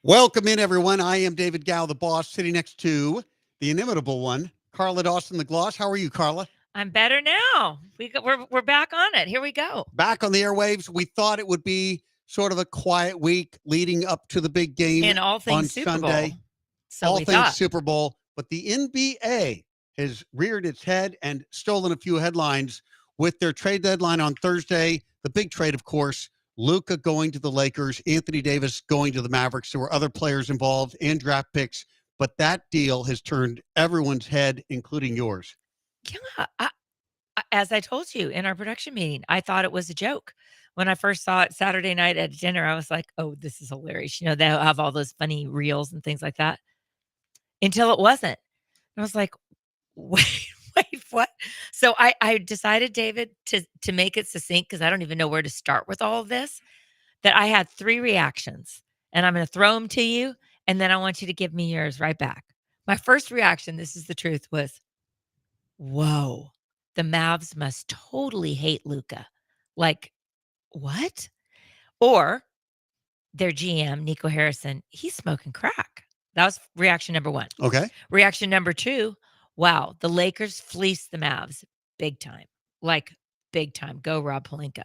Welcome in, everyone. I am David Gow, the boss, sitting next to the inimitable one, Carla Dawson, the gloss. How are you, Carla? I'm better now. We're back on it. Here we go. Back on the airwaves. We thought it would be sort of a quiet week leading up to the big game In all on things Super Bowl. Sunday, So all we things thought. Super Bowl. But the NBA has reared its head and stolen a few headlines with their trade deadline on Thursday. The big trade, of course, Luka going to the Lakers, Anthony Davis going to the Mavericks. There were other players involved and draft picks, but that deal has turned everyone's head, including yours. Yeah, as I told you in our production meeting, I thought it was a joke. When I first saw it Saturday night at dinner, I was like, "Oh, this is hilarious." They'll have all those funny reels and things like that. Until it wasn't. I was like, "Wait, wait, what?" So I decided, David, to make it succinct because I don't even know where to start with all of this. That I had 3 reactions, and I'm gonna throw them to you, and then I want you to give me yours right back. My first reaction, this is the truth, was, "Whoa, the Mavs must totally hate Luka." Like, what? Or their GM, Nico Harrison, he's smoking crack. That was reaction number 1. Okay. Reaction number 2, wow, the Lakers fleeced the Mavs big time, like, big time. Go Rob Pelinka.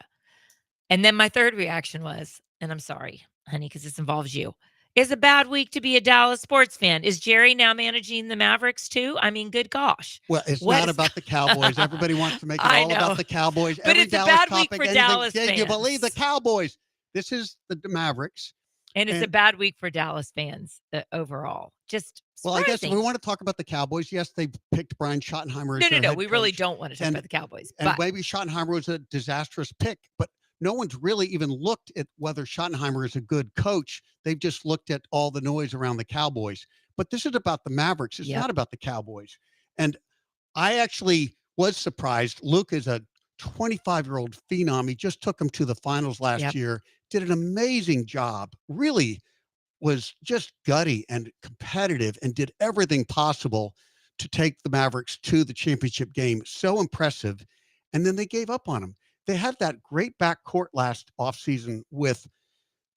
And then my third reaction was, and I'm sorry, honey, because this involves you. Is a bad week to be a Dallas sports fan. Is Jerry now managing the Mavericks too? I mean, good gosh. Well, it's What not is about the Cowboys. Everybody wants to make it I all about know. the Cowboys. But Every it's a Dallas bad week topic, for anything. Dallas Can you believe the fans. Cowboys? This is the Mavericks. And it's a And bad week for Dallas fans overall. Just well, I guess if we surprising. want to talk about the Cowboys, yes, they picked Brian Schottenheimer as No, no, their no. head We really coach, don't want to talk and about the Cowboys. and But maybe Schottenheimer was a disastrous pick, but no one's really even looked at whether Schottenheimer is a good coach. They've just looked at all the noise around the Cowboys. But this is about the Mavericks. It's yep. not about the Cowboys. And I actually was surprised. Luke is a 25-year-old phenom. He just took him to the finals last Yep. year, did an amazing job, really was just gutty and competitive and did everything possible to take the Mavericks to the championship game. So impressive. And then they gave up on him. They had that great backcourt last offseason with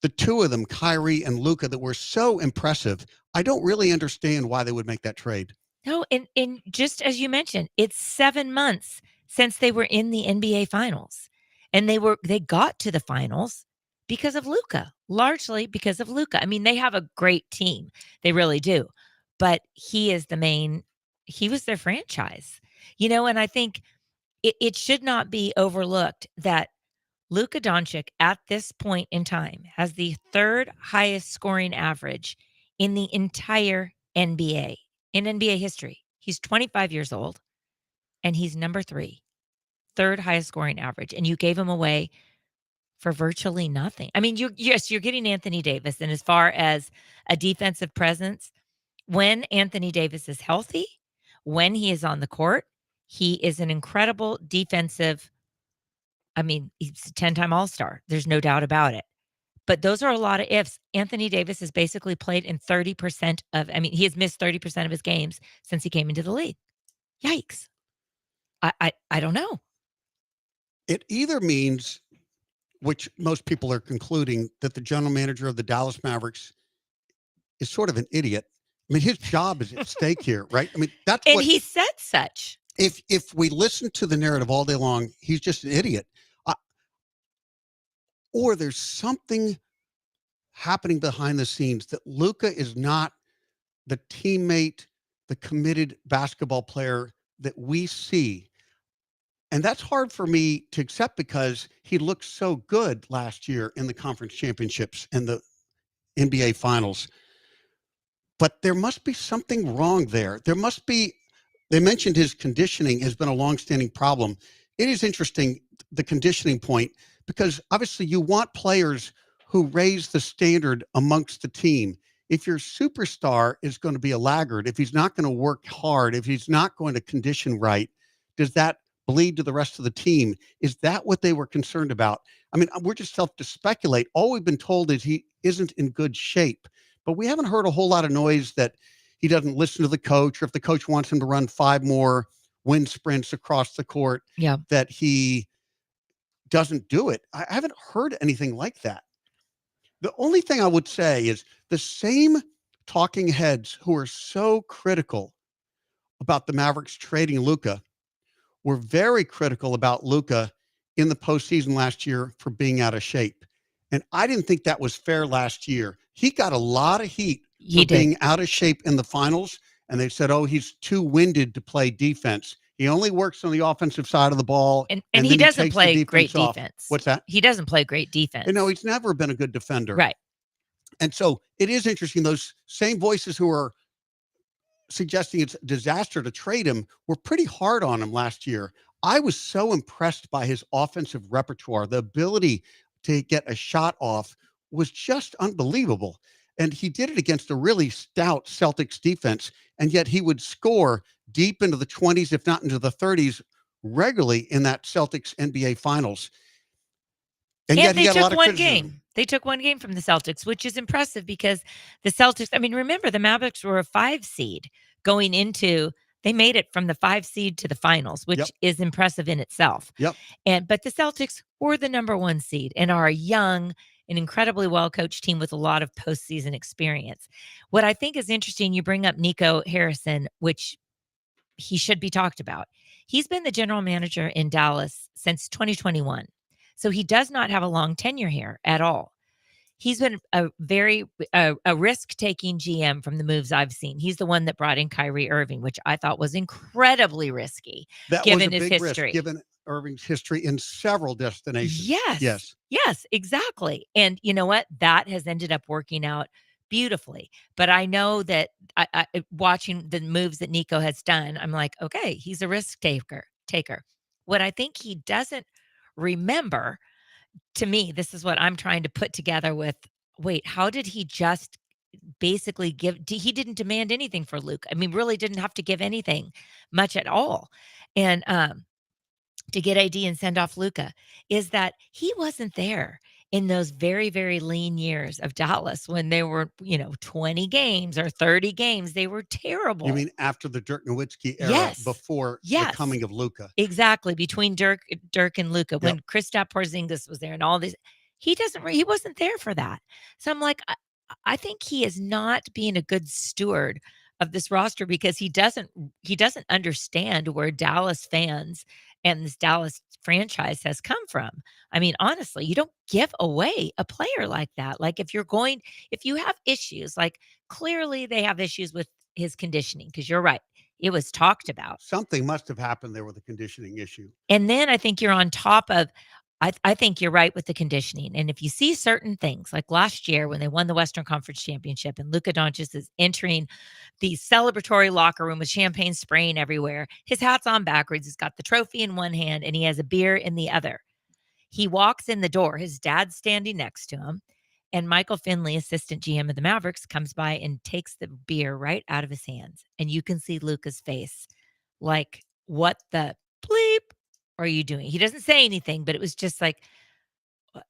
the two of them, Kyrie and Luka, that were so impressive. I don't really understand why they would make that trade. No, and just as you mentioned, it's 7 months since they were in the NBA finals. And they got to the finals because of Luka, largely because of Luka. I mean, they have a great team. They really do. But he was their franchise. And I think it should not be overlooked that Luka Doncic at this point in time has the 3rd highest scoring average in the entire NBA, in NBA history. He's 25 years old and he's number 3, 3rd highest scoring average. And you gave him away for virtually nothing. I mean, you're getting Anthony Davis. And as far as a defensive presence, when Anthony Davis is healthy, when he is on the court, he is an incredible defensive. I mean, he's a 10-time All-Star. There's no doubt about it. But those are a lot of ifs. Anthony Davis has basically played in 30% he has missed 30% of his games since he came into the league. Yikes. I don't know. It either means, which most people are concluding, that the general manager of the Dallas Mavericks is sort of an idiot. I mean, his job is at stake here, right? I mean, that's And what he said such. if we listen to the narrative all day long, he's just an idiot. Or there's something happening behind the scenes that Luka is not the teammate, the committed basketball player that we see. And that's hard for me to accept because he looked so good last year in the conference championships and the NBA finals. But there must be something wrong there. There must be, they mentioned his conditioning has been a longstanding problem. It is interesting, the conditioning point, because obviously you want players who raise the standard amongst the team. If your superstar is going to be a laggard, if he's not going to work hard, if he's not going to condition right, does that bleed to the rest of the team? Is that what they were concerned about? I mean, we're just left to speculate. All we've been told is he isn't in good shape, but we haven't heard a whole lot of noise that he doesn't listen to the coach, or if the coach wants him to run 5 more wind sprints across the court, Yeah. that he doesn't do it. I haven't heard anything like that. The only thing I would say is the same talking heads who are so critical about the Mavericks trading Luka were very critical about Luka in the postseason last year for being out of shape. And I didn't think that was fair last year. He got a lot of heat for He did. being out of shape in the finals. And they said, oh, he's too winded to play defense. He only works on the offensive side of the ball. And then he doesn't takes the play great off. defense. What's that? He doesn't play great defense. No, he's never been a good defender. Right. And so it is interesting. Those same voices who are suggesting it's a disaster to trade him were pretty hard on him last year. I was so impressed by his offensive repertoire. The ability to get a shot off was just unbelievable. And he did it against a really stout Celtics defense. And yet he would score deep into the 20s, if not into the 30s, regularly in that Celtics NBA Finals. And yet they took one game. They took one game from the Celtics, which is impressive because the Celtics, I mean, remember the Mavericks were a 5 seed going into, they made it from the 5 seed to the finals, which is impressive in itself. But the Celtics were the number 1 seed and are a young and incredibly well-coached team with a lot of postseason experience. What I think is interesting, you bring up Nico Harrison, which he should be talked about. He's been the general manager in Dallas since 2021. So he does not have a long tenure here at all. He's been a very risk-taking GM from the moves I've seen. He's the one that brought in Kyrie Irving, which I thought was incredibly risky given his history. Given Irving's history in several destinations. Yes, exactly. And you know what? That has ended up working out beautifully. But I know that I watching the moves that Nico has done, I'm like, okay, he's a risk taker. What I think he doesn't remember, to me, this is what I'm trying to put together with, wait, how did he just basically he didn't demand anything for Luke. I mean, really didn't have to give anything much at all. And to get AD and send off Luka, is that he wasn't there in those very, very lean years of Dallas when they were, 20 games or 30 games. They were terrible. You mean after the Dirk Nowitzki era, before the coming of Luka? Exactly. Between Dirk and Luka, when Kristaps Porzingis was there and all this, he wasn't there for that. So I'm like, I think he is not being a good steward of this roster because he doesn't understand where Dallas fans and this Dallas franchise has come from. I mean, honestly, you don't give away a player like that. Like if you have issues, like clearly they have issues with his conditioning, because you're right. It was talked about. Something must have happened there with a conditioning issue. And then I think you're on top of, I think you're right with the conditioning. And if you see certain things, like last year when they won the Western Conference Championship and Luka Doncic is entering the celebratory locker room with champagne spraying everywhere, his hat's on backwards. He's got the trophy in one hand and he has a beer in the other. He walks in the door. His dad's standing next to him. And Michael Finley, assistant GM of the Mavericks, comes by and takes the beer right out of his hands. And you can see Luka's face like, what the bleep are you doing? He doesn't say anything, but it was just like,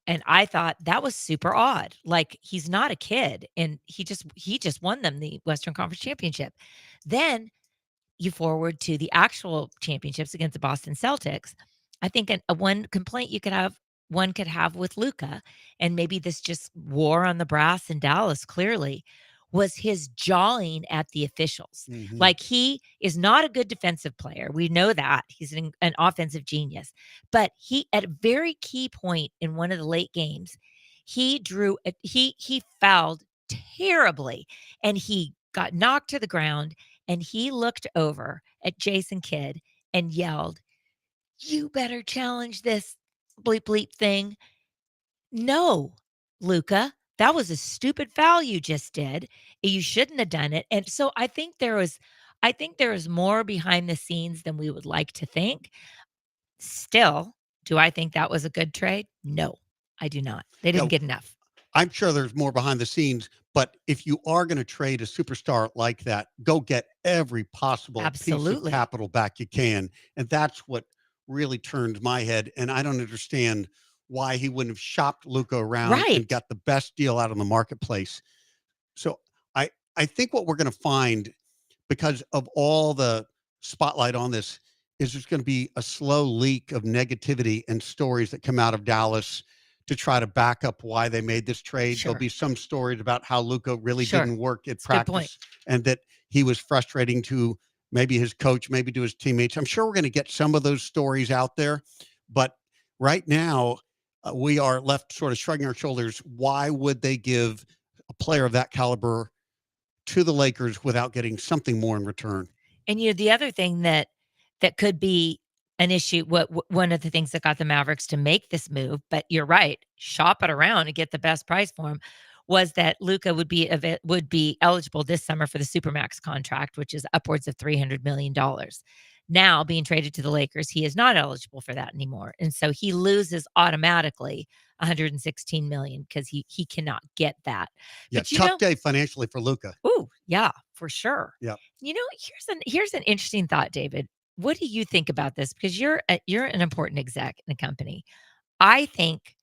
and I thought that was super odd. Like, he's not a kid, and he just won them the Western Conference Championship. Then you forward to the actual championships against the Boston Celtics. I think one complaint one could have with Luka, and maybe this just war on the brass in Dallas clearly, was his jawing at the officials. Mm-hmm. Like, he is not a good defensive player. We know that. He's an offensive genius. But he, at a very key point in one of the late games, he fouled terribly, and he got knocked to the ground, and he looked over at Jason Kidd and yelled, "You better challenge this bleep bleep thing." No, Luka, that was a stupid foul you just did. You shouldn't have done it. And so I think there is more behind the scenes than we would like to think. Still, do I think that was a good trade? No, I do not. They didn't get enough. I'm sure there's more behind the scenes, but if you are going to trade a superstar like that, go get every possible piece of capital back you can. And that's what really turned my head. And I don't understand why he wouldn't have shopped Luka around and got the best deal out of the marketplace. So I think what we're going to find, because of all the spotlight on this, is there's going to be a slow leak of negativity and stories that come out of Dallas to try to back up why they made this trade. There'll Sure. be some stories about how Luka really Sure. didn't work at It's a good point. practice and that he was frustrating to maybe his coach, maybe to his teammates. I'm sure we're going to get some of those stories out there, but right now we are left sort of shrugging our shoulders. Why would they give a player of that caliber to the Lakers without getting something more in return? And the other thing that could be an issue, one of the things that got the Mavericks to make this move, but you're right, shop it around and get the best price for him, was that Luca would be eligible this summer for the Supermax contract, which is upwards of $300 million. Now, being traded to the Lakers, he is not eligible for that anymore, and so he loses automatically 116 million because he cannot get that. Yeah, But tough day financially for Luka. ooh, yeah, for sure. Yeah. Here's an interesting thought, David. What do you think about this? Because you're an important exec in the company. I think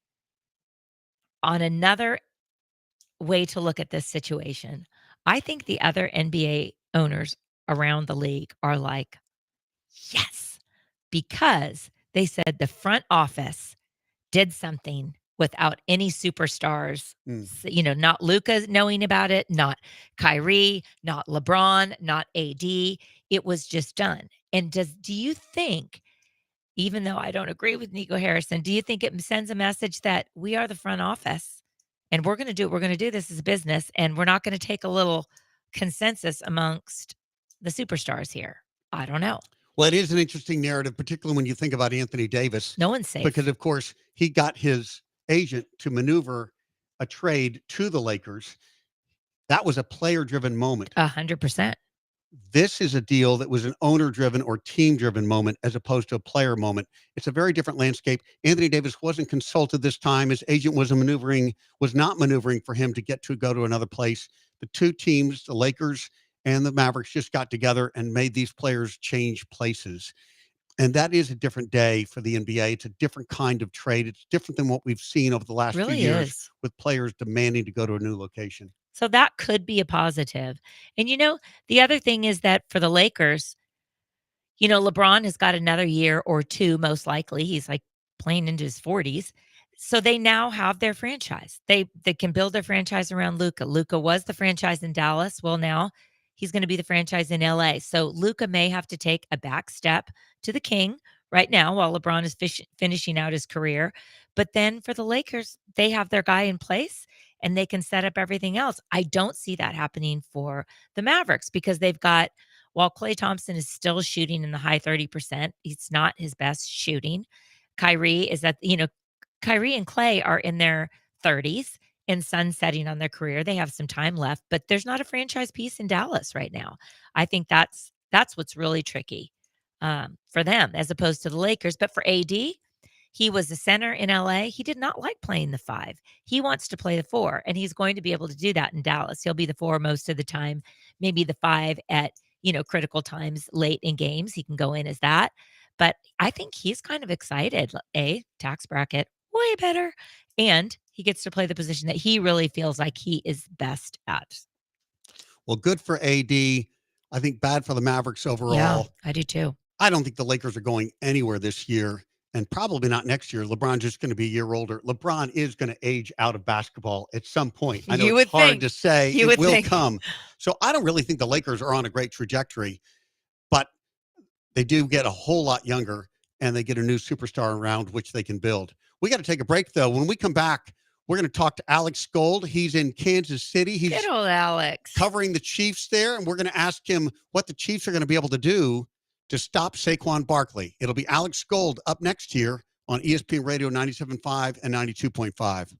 on another way to look at this situation, I think the other NBA owners around the league are like, yes, because they said the front office did something without any superstars, Mm. not Luka knowing about it, not Kyrie, not LeBron, not AD. It was just done. And do you think, even though I don't agree with Nico Harrison, do you think it sends a message that we are the front office and we're going to do it? We're going to do this as a business and we're not going to take a little consensus amongst the superstars here. I don't know. Well, it is an interesting narrative, particularly when you think about Anthony Davis, No one's safe. because of course he got his agent to maneuver a trade to the Lakers. That was a player-driven moment. 100%. This is a deal that was an owner-driven or team-driven moment as opposed to a player moment. It's a very different landscape. Anthony Davis wasn't consulted this time. His agent was not maneuvering for him to go to another place. The two teams, the Lakers and the Mavericks, just got together and made these players change places. And that is a different day for the NBA. It's a different kind of trade. It's different than what we've seen over the last few Really years is. with players demanding to go to a new location. So that could be a positive. And the other thing is that for the Lakers, LeBron has got another year or two, most likely. He's like playing into his 40s. So they now have their franchise. They can build their franchise around Luca. Luca was the franchise in Dallas. Well, now he's going to be the franchise in LA. So Luca may have to take a back step to the king right now while LeBron is finishing out his career. But then for the Lakers, they have their guy in place and they can set up everything else. I don't see that happening for the Mavericks because they've got, while Klay Thompson is still shooting in the high 30%, he's not his best shooting. Kyrie Kyrie and Klay are in their 30s and sunsetting on their career. They have some time left, but there's not a franchise piece in Dallas right now. I think that's what's really tricky for them as opposed to the Lakers. But for AD, he was the center in LA. He did not like playing the 5. He wants to play the 4, and he's going to be able to do that in Dallas. He'll be the 4 most of the time, maybe the 5 at, critical times late in games. He can go in as that. But I think he's kind of excited. Tax bracket, way better. And he gets to play the position that he really feels like he is best at. Well, good for AD. I think bad for the Mavericks overall. Yeah, I do too. I don't think the Lakers are going anywhere this year and probably not next year. LeBron's just going to be a year older. LeBron is going to age out of basketball at some point. I know You it's would hard think. to say. You It would will think. come. So I don't really think the Lakers are on a great trajectory, but they do get a whole lot younger and they get a new superstar around which they can build. We got to take a break, though. When we come back, we're going to talk to Alex Gold. He's in Kansas City. He's Good old Alex. covering the Chiefs there, and we're going to ask him what the Chiefs are going to be able to do to stop Saquon Barkley. It'll be Alex Gold up next here on ESPN Radio 97.5 and 92.5.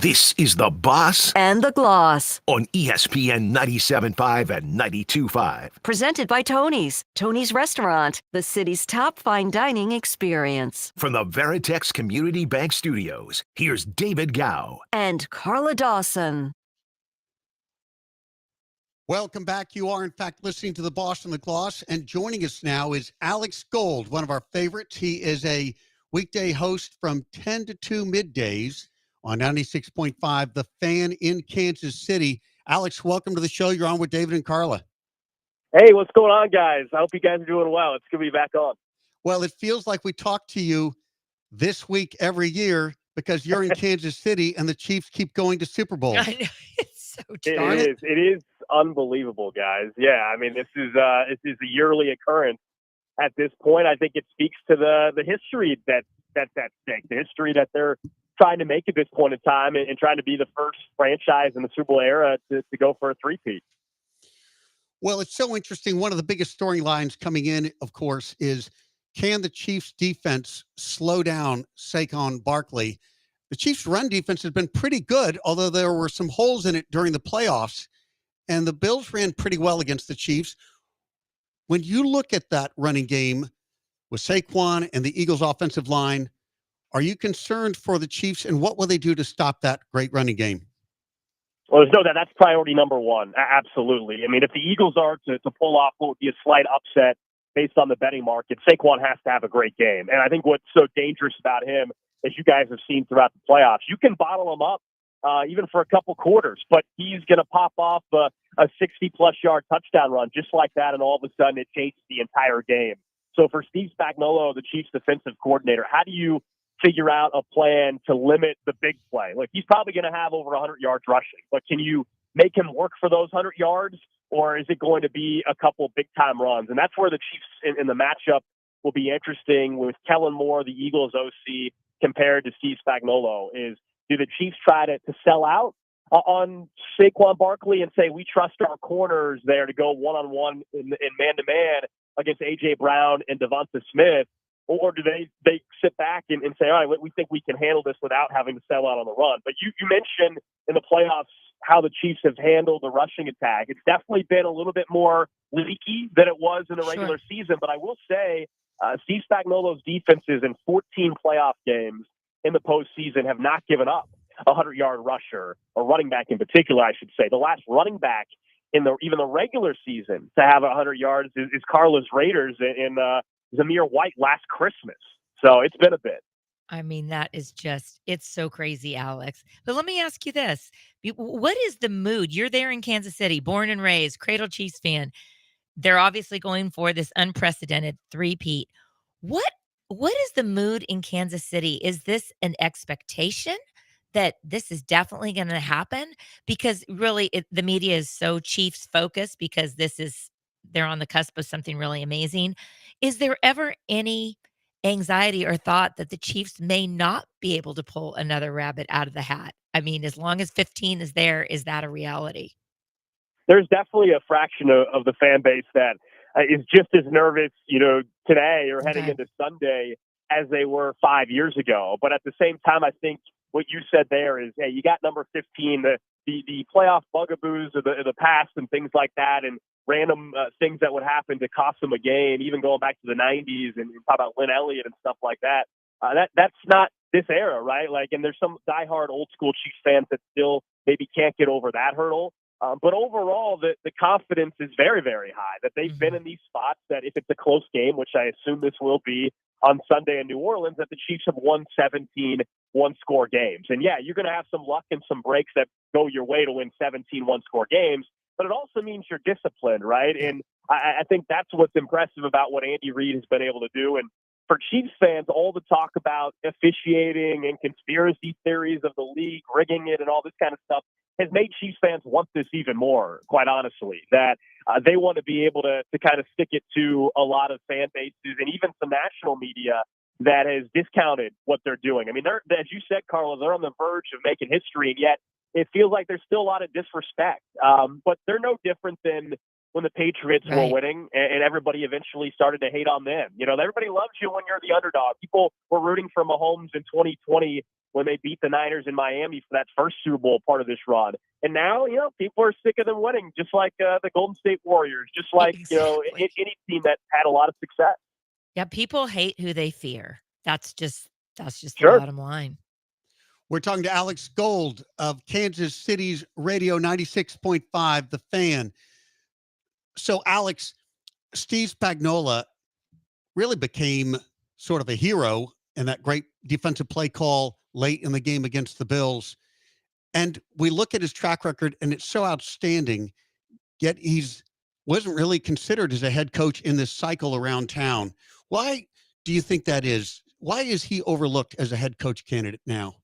This is The Boss and the Gloss. on ESPN 97.5 and 92.5. Presented by Tony's. Tony's Restaurant, the city's top fine dining experience. From the Veritex Community Bank Studios, here's David Gow. And Carla Dawson. Welcome back. You are, in fact, listening to The Boss and the Gloss. And joining us now is Alex Gold, one of our favorites. He is a weekday host from 10 to 2 middays on 96.5, The Fan in Kansas City. Alex, welcome to the show. You're on with David and Carla. Hey, what's going on, guys? I hope you guys are doing well. It's good to be back on. Well, it feels like we talk to you this week every year because you're in Kansas City and the Chiefs keep going to Super Bowl. I know. It's so It is unbelievable, guys. Yeah, I mean, this is a yearly occurrence at this point. I think it speaks to the history that's at stake, the history that they're trying to make at this point in time and trying to be the first franchise in the Super Bowl era to go for a three-peat. Well, it's so interesting. One of the biggest storylines coming in, of course, is can the Chiefs defense slow down Saquon Barkley? The Chiefs run defense has been pretty good, although there were some holes in it during the playoffs, and the Bills ran pretty well against the Chiefs. When you look at that running game with Saquon and the Eagles offensive line, are you concerned for the Chiefs, and what will they do to stop that great running game? Well, there's no doubt that's priority number one. Absolutely. I mean, if the Eagles are to pull off what would be a slight upset based on the betting market, Saquon has to have a great game. And I think what's so dangerous about him, as you guys have seen throughout the playoffs, you can bottle him up even for a couple quarters, but he's going to pop off a 60-plus yard touchdown run just like that, and all of a sudden it changes the entire game. So for Steve Spagnuolo, the Chiefs defensive coordinator, how do you figure out a plan to limit the big play? Like, he's probably going to have over 100 yards rushing, but can you make him work for those 100 yards, or is it going to be a couple big-time runs? And that's where the Chiefs in the matchup will be interesting with Kellen Moore, the Eagles OC, compared to Steve Spagnuolo. Is do the Chiefs try to sell out on Saquon Barkley and say we trust our corners there to go one-on-one in man-to-man against A.J. Brown and Devonta Smith? Or do they sit back and say, all right, we think we can handle this without having to sell out on the run? But you mentioned in the playoffs how the Chiefs have handled the rushing attack. It's definitely been a little bit more leaky than it was in the regular season. But I will say Steve Spagnuolo's defenses in 14 playoff games in the postseason have not given up a 100-yard rusher, or running back in particular, I should say. The last running back in even the regular season to have 100 yards is Carlos Raiders in Zamir White last Christmas. So it's been a bit. I mean, that is it's so crazy, Alex. But let me ask you this. What is the mood? You're there in Kansas City, born and raised, Cradle Chiefs fan. They're obviously going for this unprecedented three-peat. What is the mood in Kansas City? Is this an expectation that this is definitely going to happen? Because really the media is so Chiefs focused because they're on the cusp of something really amazing. Is there ever any anxiety or thought that the Chiefs may not be able to pull another rabbit out of the hat? I mean, as long as 15 is there, is that a reality? There's definitely a fraction of the fan base that is just as nervous, today or heading into Sunday as they were 5 years ago. But at the same time, I think what you said there is, hey, you got number 15, the playoff bugaboos of the past and things like that, and random things that would happen to cost them a game, even going back to the 90s and talk about Lynn Elliott and stuff like that. That's not this era, right? Like, and there's some diehard old school Chiefs fans that still maybe can't get over that hurdle. But overall, the confidence is very, very high that they've been in these spots that if it's a close game, which I assume this will be on Sunday in New Orleans, that the Chiefs have won 17 one-score games. And yeah, you're going to have some luck and some breaks that go your way to win 17 one-score games, but it also means you're disciplined, right? And I think that's what's impressive about what Andy Reid has been able to do. And for Chiefs fans, all the talk about officiating and conspiracy theories of the league, rigging it and all this kind of stuff has made Chiefs fans want this even more, quite honestly, that they want to be able to kind of stick it to a lot of fan bases and even some national media that has discounted what they're doing. I mean, as you said, Carla, they're on the verge of making history, and yet it feels like there's still a lot of disrespect. But they're no different than when the Patriots were Right. winning, and everybody eventually started to hate on them. Everybody loves you when you're the underdog. People were rooting for Mahomes in 2020 when they beat the Niners in Miami for that first Super Bowl part of this run. And now, people are sick of them winning, just like the Golden State Warriors, just like, Exactly. any team that had a lot of success. Yeah, people hate who they fear. That's just the Sure. bottom line. We're talking to Alex Gold of Kansas City's Radio 96.5, The Fan. So, Alex, Steve Spagnuolo really became sort of a hero in that great defensive play call late in the game against the Bills. And we look at his track record, and it's so outstanding, yet he's wasn't really considered as a head coach in this cycle around town. Why do you think that is? Why is he overlooked as a head coach candidate now?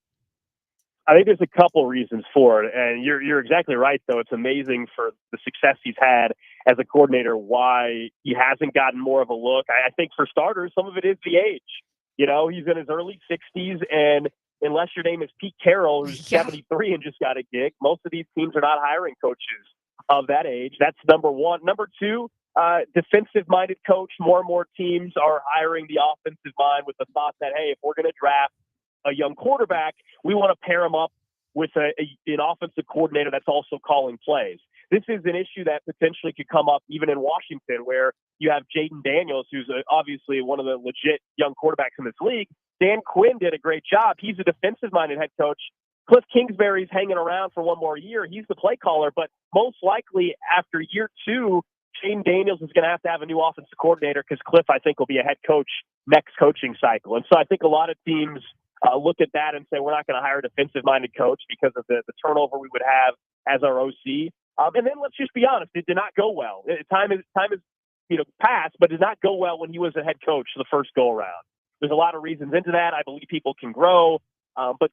I think there's a couple reasons for it, and you're exactly right. Though it's amazing for the success he's had as a coordinator, why he hasn't gotten more of a look. I think for starters, some of it is the age. He's in his early 60s, and unless your name is Pete Carroll, who's Yeah. 73 and just got a gig, most of these teams are not hiring coaches of that age. That's number one. Number two, defensive-minded coach. More and more teams are hiring the offensive mind with the thought that, hey, if we're going to draft a young quarterback, we want to pair him up with an offensive coordinator that's also calling plays. This is an issue that potentially could come up even in Washington, where you have Jaden Daniels, who's obviously one of the legit young quarterbacks in this league. Dan Quinn did a great job. He's a defensive-minded head coach. Cliff Kingsbury's hanging around for one more year. He's the play caller, but most likely after year two, Jaden Daniels is going to have a new offensive coordinator because Cliff, I think, will be a head coach next coaching cycle. And so I think a lot of teams look at that and say, we're not going to hire a defensive-minded coach because of the turnover we would have as our OC. And then let's just be honest, it did not go well. Time is passed, but did not go well when he was a head coach the first go-around. There's a lot of reasons into that. I believe people can grow, but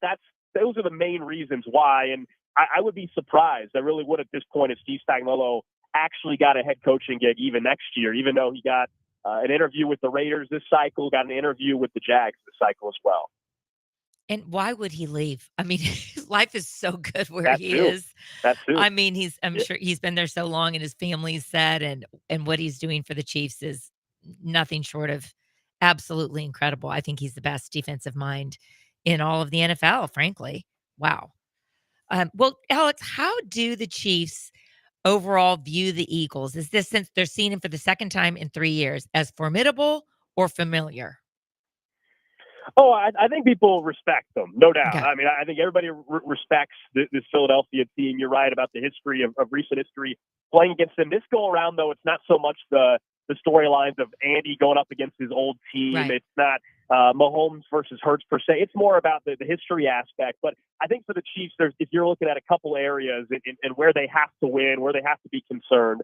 those are the main reasons why. And I would be surprised, I really would at this point, if Steve Spagnuolo actually got a head coaching gig even next year, even though he got an interview with the Raiders this cycle, got an interview with the Jags this cycle as well. And why would he leave? I mean, life is so good where That he too. is. That too. I mean, I'm sure he's been there so long and his family's set, and what he's doing for the Chiefs is nothing short of absolutely incredible. I think he's the best defensive mind in all of the NFL, frankly. Wow. Well, Alex, how do the Chiefs overall view the Eagles? Is this, since they're seeing him for the second time in 3 years, as formidable or familiar? Oh, I think people respect them, no doubt. Okay. I mean, I think everybody respects this Philadelphia team. You're right about the history of recent history playing against them. This go around, though, it's not so much the storylines of Andy going up against his old team. Right. It's not Mahomes versus Hurts per se. It's more about the history aspect. But I think for the Chiefs, if you're looking at a couple areas and where they have to win, where they have to be concerned.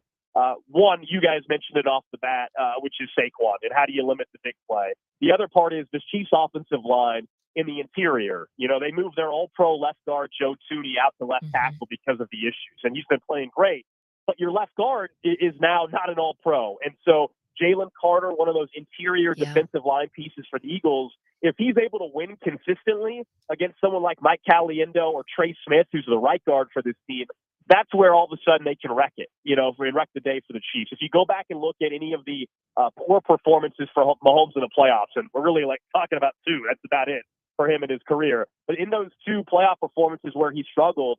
One, you guys mentioned it off the bat, which is Saquon, and how do you limit the big play? The other part is this Chiefs offensive line in the interior. They moved their all-pro left guard, Joe Thuney, out to left tackle because of the issues, and he's been playing great. But your left guard is now not an all-pro. And so Jalen Carter, one of those interior defensive line pieces for the Eagles, if he's able to win consistently against someone like Mike Caliendo or Trey Smith, who's the right guard for this team, that's where all of a sudden they can wreck it, wreck the day for the Chiefs. If you go back and look at any of the poor performances for Mahomes in the playoffs, and we're really talking about two, that's about it for him in his career. But in those two playoff performances where he struggled,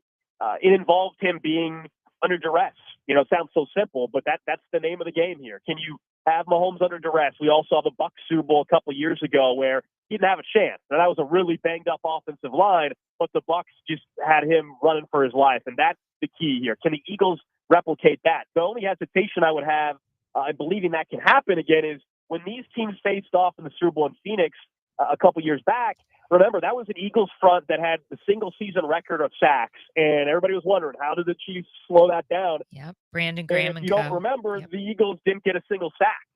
it involved him being under duress. It sounds so simple, but that's the name of the game here. Can you have Mahomes under duress? We all saw the Bucs Super Bowl a couple of years ago where he didn't have a chance. And that was a really banged up offensive line, but the Bucs just had him running for his life. And that's the key here. Can the Eagles replicate that? The only hesitation I would have in believing that can happen again is when these teams faced off in the Super Bowl in Phoenix a couple years back. Remember, that was an Eagles front that had the single season record of sacks, and everybody was wondering, how did the Chiefs slow that down? Yep, Brandon Graham And if you don't remember, Yep. the Eagles didn't get a single sack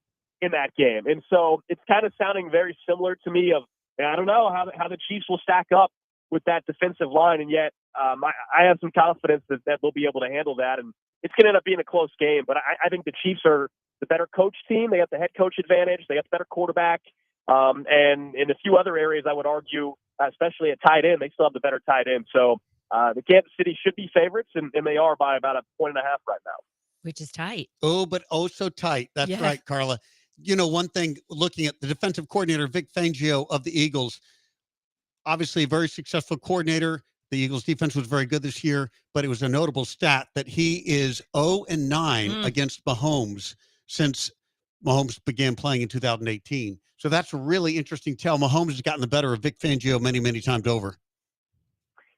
in that game. And so it's kind of sounding very similar to me of, I don't know how the Chiefs will stack up with that defensive line, and yet I have some confidence that they'll be able to handle that, and it's going to end up being a close game. But I think the Chiefs are the better coach team. They got the head coach advantage. They got the better quarterback. And in a few other areas, I would argue, especially at tight end, they still have the better tight end. So the Kansas City should be favorites, and they are by about 1.5 points right now. which is tight. Oh, but oh so tight. That's Yeah. right, Carla. You know, one thing, looking at the defensive coordinator, Vic Fangio of the Eagles, obviously a very successful coordinator. The Eagles defense was very good this year, but it was a notable stat that he is 0-9 Mm. against Mahomes since Mahomes began playing in 2018. So that's a really interesting tell. Mahomes has gotten the better of Vic Fangio many, many times over.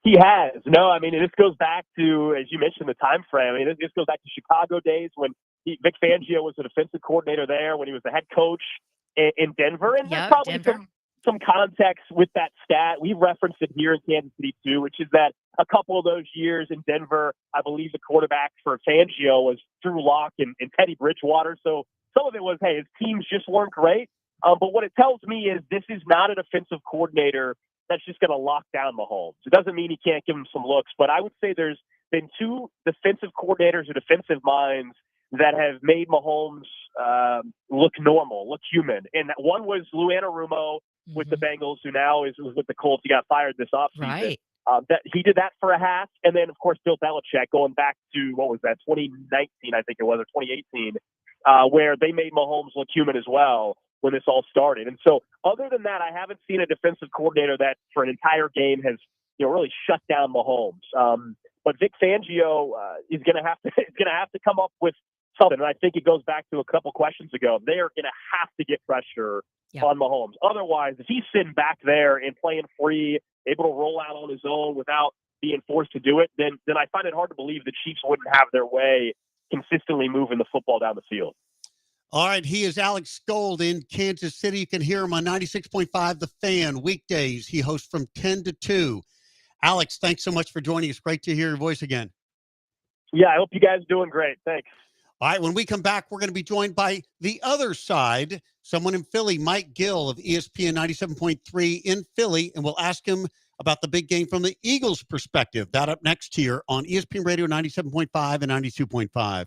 He has. No, I mean, this goes back to, as you mentioned, the time frame. I mean, this goes back to Chicago days when Vic Fangio was the defensive coordinator there, when he was the head coach in Denver. And there's Yep, probably Denver. some context with that stat. We've referenced it here in Kansas City too, which is that a couple of those years in Denver, I believe the quarterback for Fangio was Drew Lock and Teddy Bridgewater. So some of it was, hey, his teams just weren't great. But what it tells me is this is not a defensive coordinator that's just going to lock down Mahomes. It doesn't mean he can't give him some looks, but I would say there's been two defensive coordinators or defensive minds that have made Mahomes look normal, look human. And one was Lou Anarumo with the Bengals, who now is with the Colts. He got fired this offseason. Right. That he did that for a half, and then of course Bill Belichick going back to what was that 2019, I think it was, or 2018, where they made Mahomes look human as well when this all started. And so, other than that, I haven't seen a defensive coordinator that for an entire game has really shut down Mahomes. But Vic Fangio is going to have to come up with something. And I think it goes back to a couple questions ago. They are going to have to get pressure on Mahomes. Otherwise, if he's sitting back there and playing free, able to roll out on his own without being forced to do it, then I find it hard to believe the Chiefs wouldn't have their way consistently moving the football down the field. All right, he is Alex Gold in Kansas City. You can hear him on 96.5 The Fan weekdays. He hosts from 10 to 2. Alex, thanks so much for joining us. Great to hear your voice again. Yeah, I hope you guys are doing great. Thanks. All right, when we come back, we're going to be joined by the other side, someone in Philly, Mike Gill of ESPN 97.3 in Philly, and we'll ask him about the big game from the Eagles' perspective. That up next here on ESPN Radio 97.5 and 92.5.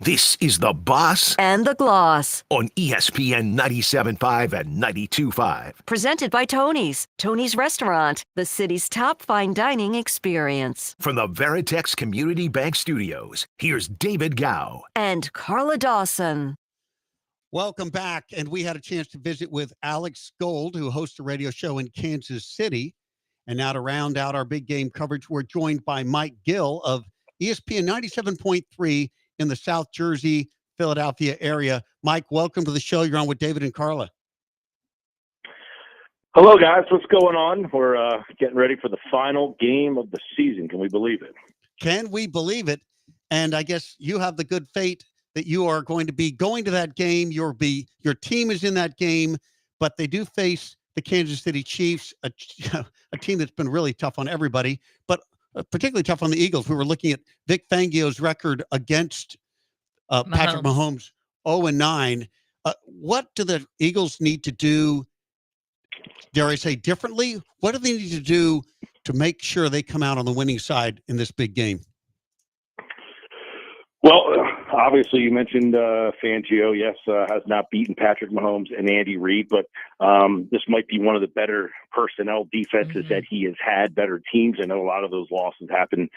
This is The Boss And the Gloss. on ESPN 97.5 and 92.5. Presented by Tony's. Tony's Restaurant, the city's top fine dining experience. From the Veritex Community Bank Studios, here's David Gow. And Carla Dawson. Welcome back. And we had a chance to visit with Alex Gold, who hosts a radio show in Kansas City. And now to round out our big game coverage, we're joined by Mike Gill of ESPN 97.3 in the South Jersey Philadelphia area. Mike, welcome to the show. You're on with David and Carla. Hello, guys. What's going on? We're getting ready for the final game of the season. Can we believe it? Can we believe it? And I guess you have the good fate that you are going to be going to that game. Your team is in that game, but they do face the Kansas City Chiefs, a team that's been really tough on everybody, but particularly tough on the Eagles. We were looking at Vic Fangio's record against Patrick Mahomes, 0-9. What do the Eagles need to do, dare I say, differently? What do they need to do to make sure they come out on the winning side in this big game? Well, obviously, you mentioned Fangio, yes, has not beaten Patrick Mahomes and Andy Reid, but this might be one of the better personnel defenses that he has had, better teams. I know a lot of those losses happened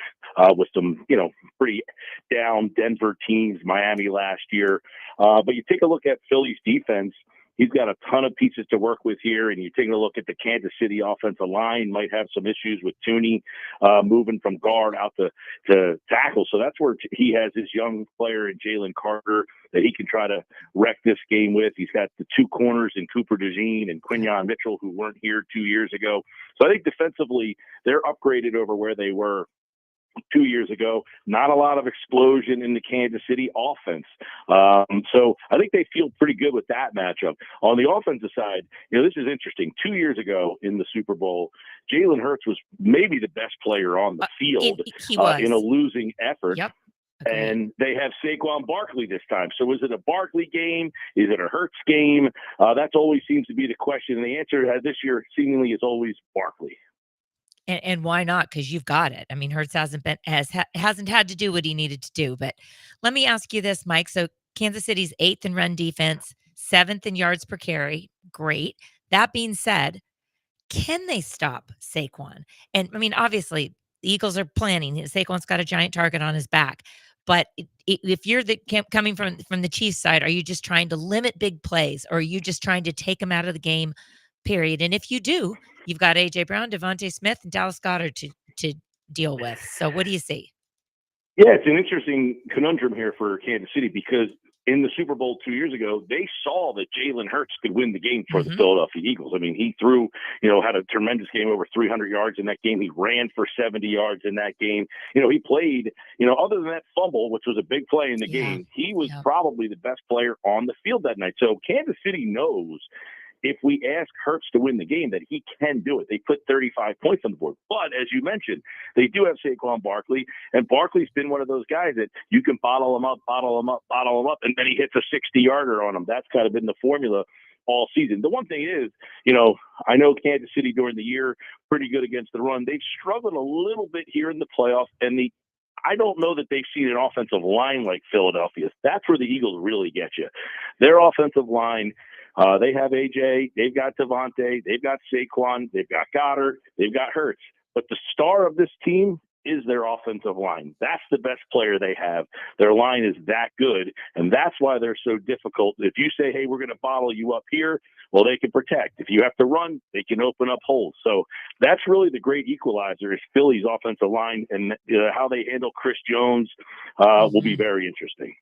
with some, pretty down Denver teams, Miami last year. But you take a look at Philly's defense. He's got a ton of pieces to work with here, and you're taking a look at the Kansas City offensive line, might have some issues with Tooney moving from guard out to tackle. So that's where he has his young player in Jalen Carter that he can try to wreck this game with. He's got the two corners in Cooper DeJean and Quinyon Mitchell, who weren't here 2 years ago. So I think defensively, they're upgraded over where they were 2 years ago. Not a lot of explosion in the Kansas City offense. So I think they feel pretty good with that matchup. On the offensive side, this is interesting. 2 years ago in the Super Bowl, Jalen Hurts was maybe the best player on the field in a losing effort. Yep. And they have Saquon Barkley this time. So is it a Barkley game? Is it a Hurts game? That's always seems to be the question. And the answer this year seemingly is always Barkley. And why not? Because you've got it. I mean, Hurts hasn't had to do what he needed to do. But let me ask you this, Mike. So Kansas City's 8th in run defense, 7th in yards per carry. Great. That being said, can they stop Saquon? And I mean, obviously, the Eagles are planning. Saquon's got a giant target on his back. But if you're coming from the Chiefs side, are you just trying to limit big plays, or are you just trying to take them out of the game? Period. And if you do, you've got A.J. Brown, Devontae Smith, and Dallas Goedert to deal with. So what do you see? Yeah, it's an interesting conundrum here for Kansas City because in the Super Bowl 2 years ago, they saw that Jalen Hurts could win the game for the Philadelphia Eagles. I mean, he threw, had a tremendous game, over 300 yards in that game. He ran for 70 yards in that game. He played, other than that fumble, which was a big play in the game, he was probably the best player on the field that night. So Kansas City knows if we ask Hurts to win the game, that he can do it. They put 35 points on the board. But as you mentioned, they do have Saquon Barkley, and Barkley's been one of those guys that you can bottle him up, and then he hits a 60-yarder on him. That's kind of been the formula all season. The one thing is, I know Kansas City during the year, pretty good against the run. They've struggled a little bit here in the playoffs, and I don't know that they've seen an offensive line like Philadelphia's. That's where the Eagles really get you. Their offensive line, they have AJ, they've got Devontae, they've got Saquon, they've got Goddard, they've got Hurts. But the star of this team is their offensive line. That's the best player they have. Their line is that good, and that's why they're so difficult. If you say, hey, we're going to bottle you up here, well, they can protect. If you have to run, they can open up holes. So that's really the great equalizer is Philly's offensive line, and how they handle Chris Jones will be very interesting.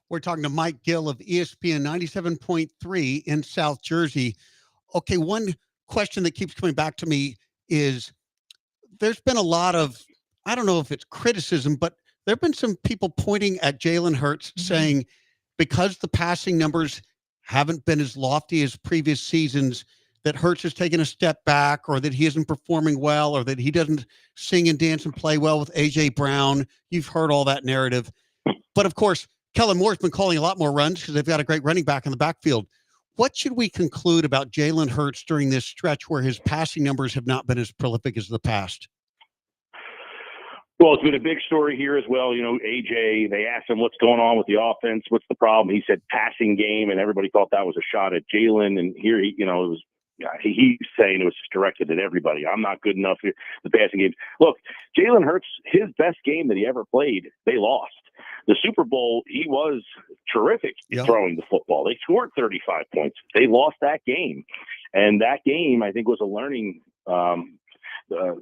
We're talking to Mike Gill of ESPN 97.3 in South Jersey. Okay, one question that keeps coming back to me is there's been a lot of, I don't know if it's criticism, but there have been some people pointing at Jalen Hurts saying because the passing numbers haven't been as lofty as previous seasons, that Hurts has taken a step back, or that he isn't performing well, or that he doesn't sing and dance and play well with A.J. Brown. You've heard all that narrative. But of course, Kellen Moore's been calling a lot more runs because they've got a great running back in the backfield. What should we conclude about Jalen Hurts during this stretch where his passing numbers have not been as prolific as the past? Well, it's been a big story here as well. AJ, they asked him what's going on with the offense. What's the problem? He said passing game, and everybody thought that was a shot at Jalen. And here, it was he's saying it was just directed at everybody. I'm not good enough here. The passing games. Look, Jalen Hurts, his best game that he ever played, they lost. The Super Bowl, he was terrific throwing the football. They scored 35 points. They lost that game. And that game, I think, was a learning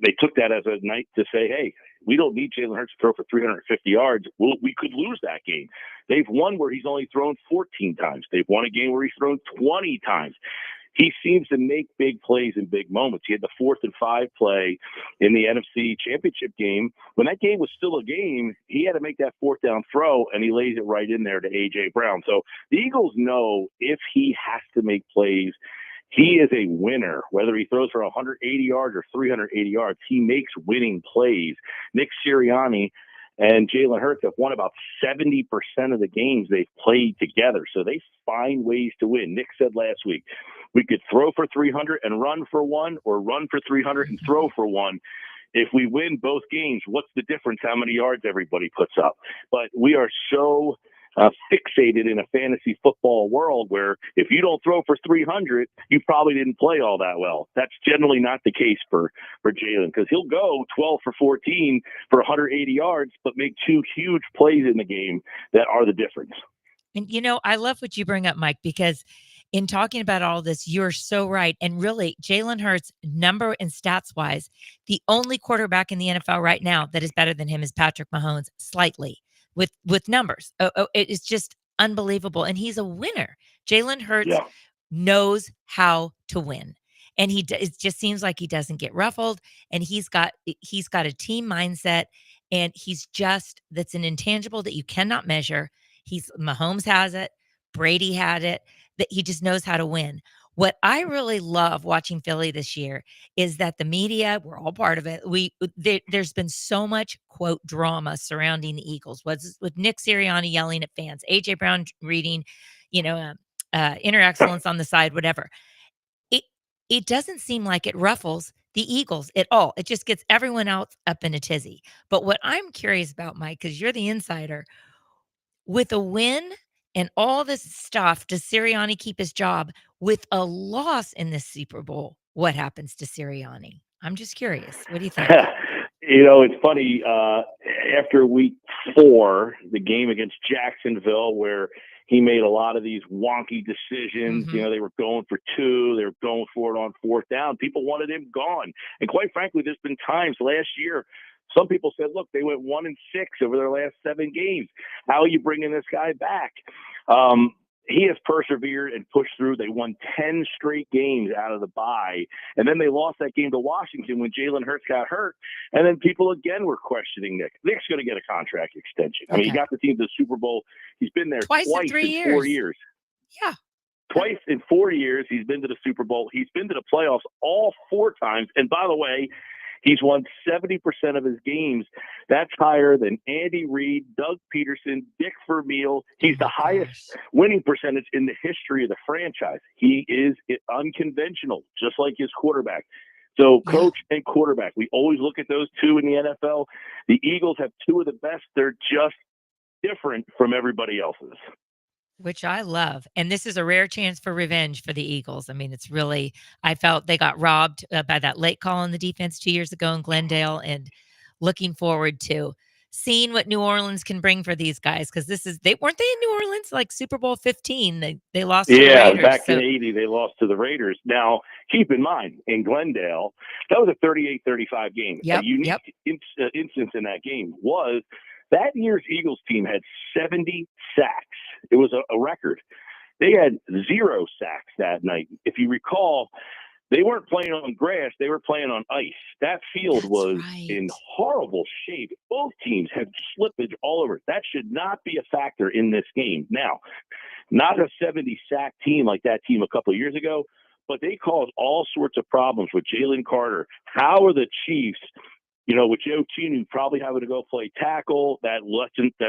they took that as a night to say, hey, we don't need Jalen Hurts to throw for 350 yards. We could lose that game. They've won where he's only thrown 14 times. They've won a game where he's thrown 20 times. He seems to make big plays in big moments. He had the 4th and 5 play in the NFC Championship game. When that game was still a game, he had to make that 4th down throw, and he lays it right in there to A.J. Brown. So the Eagles know if he has to make plays, he is a winner. Whether he throws for 180 yards or 380 yards, he makes winning plays. Nick Sirianni and Jalen Hurts have won about 70% of the games they've played together. So they find ways to win. Nick said last week, we could throw for 300 and run for 1, or run for 300 and throw for 1. If we win both games, what's the difference how many yards everybody puts up? But we are so fixated in a fantasy football world where if you don't throw for 300, you probably didn't play all that well. That's generally not the case for Jalen, because he'll go 12 for 14 for 180 yards, but make 2 huge plays in the game that are the difference. And, I love what you bring up, Mike, because in talking about all this, you're so right. And really, Jalen Hurts, number and stats wise, the only quarterback in the NFL right now that is better than him is Patrick Mahomes, slightly with numbers. It is just unbelievable. And he's a winner. Jalen Hurts knows how to win. And it just seems like he doesn't get ruffled. And he's got a team mindset. And that's an intangible that you cannot measure. Mahomes has it. Brady had it. That he just knows how to win. What I really love watching Philly this year is that the media, we're all part of it. There's been so much, quote, drama surrounding the Eagles. With Nick Sirianni yelling at fans, A.J. Brown reading, inner excellence on the side, whatever. It doesn't seem like it ruffles the Eagles at all. It just gets everyone else up in a tizzy. But what I'm curious about, Mike, because you're the insider, with a win and all this stuff, does Sirianni keep his job? With a loss in the Super Bowl, what happens to Sirianni? I'm just curious. What do you think? It's funny. After week 4, the game against Jacksonville, where he made a lot of these wonky decisions. Mm-hmm. They were going for 2. They were going for it on 4th down. People wanted him gone. And quite frankly, there's been times last year, some people said, look, they went 1-6 over their last 7 games. How are you bringing this guy back? He has persevered and pushed through. They won 10 straight games out of the bye. And then they lost that game to Washington when Jalen Hurts got hurt. And then people again were questioning Nick. Nick's going to get a contract extension. I mean, he got the team to the Super Bowl. He's been there twice in 4 years. Yeah. Twice in 4 years, he's been to the Super Bowl. He's been to the playoffs all 4 times. And by the way, he's won 70% of his games. That's higher than Andy Reid, Doug Peterson, Dick Vermeil. He's the highest winning percentage in the history of the franchise. He is unconventional, just like his quarterback. So coach and quarterback, we always look at those 2 in the NFL. The Eagles have 2 of the best. They're just different from everybody else's. Which I love. And this is a rare chance for revenge for the Eagles. I mean, it's really, I felt they got robbed by that late call on the defense 2 years ago in Glendale, and looking forward to seeing what New Orleans can bring for these guys. Because weren't they in New Orleans like Super Bowl 15? They lost to the Raiders. Back in 80, they lost to the Raiders. Now, keep in mind, in Glendale, that was a 38-35 game. A unique instance in that game was that year's Eagles team had 70 sacks. It was a record. They had 0 sacks that night. If you recall, they weren't playing on grass. They were playing on ice. That field was in horrible shape. Both teams had slippage all over. That should not be a factor in this game. Now, not a 70-sack team like that team a couple of years ago, but they caused all sorts of problems with Jalen Carter. How are the Chiefs, with Joe Tunu probably having to go play tackle, that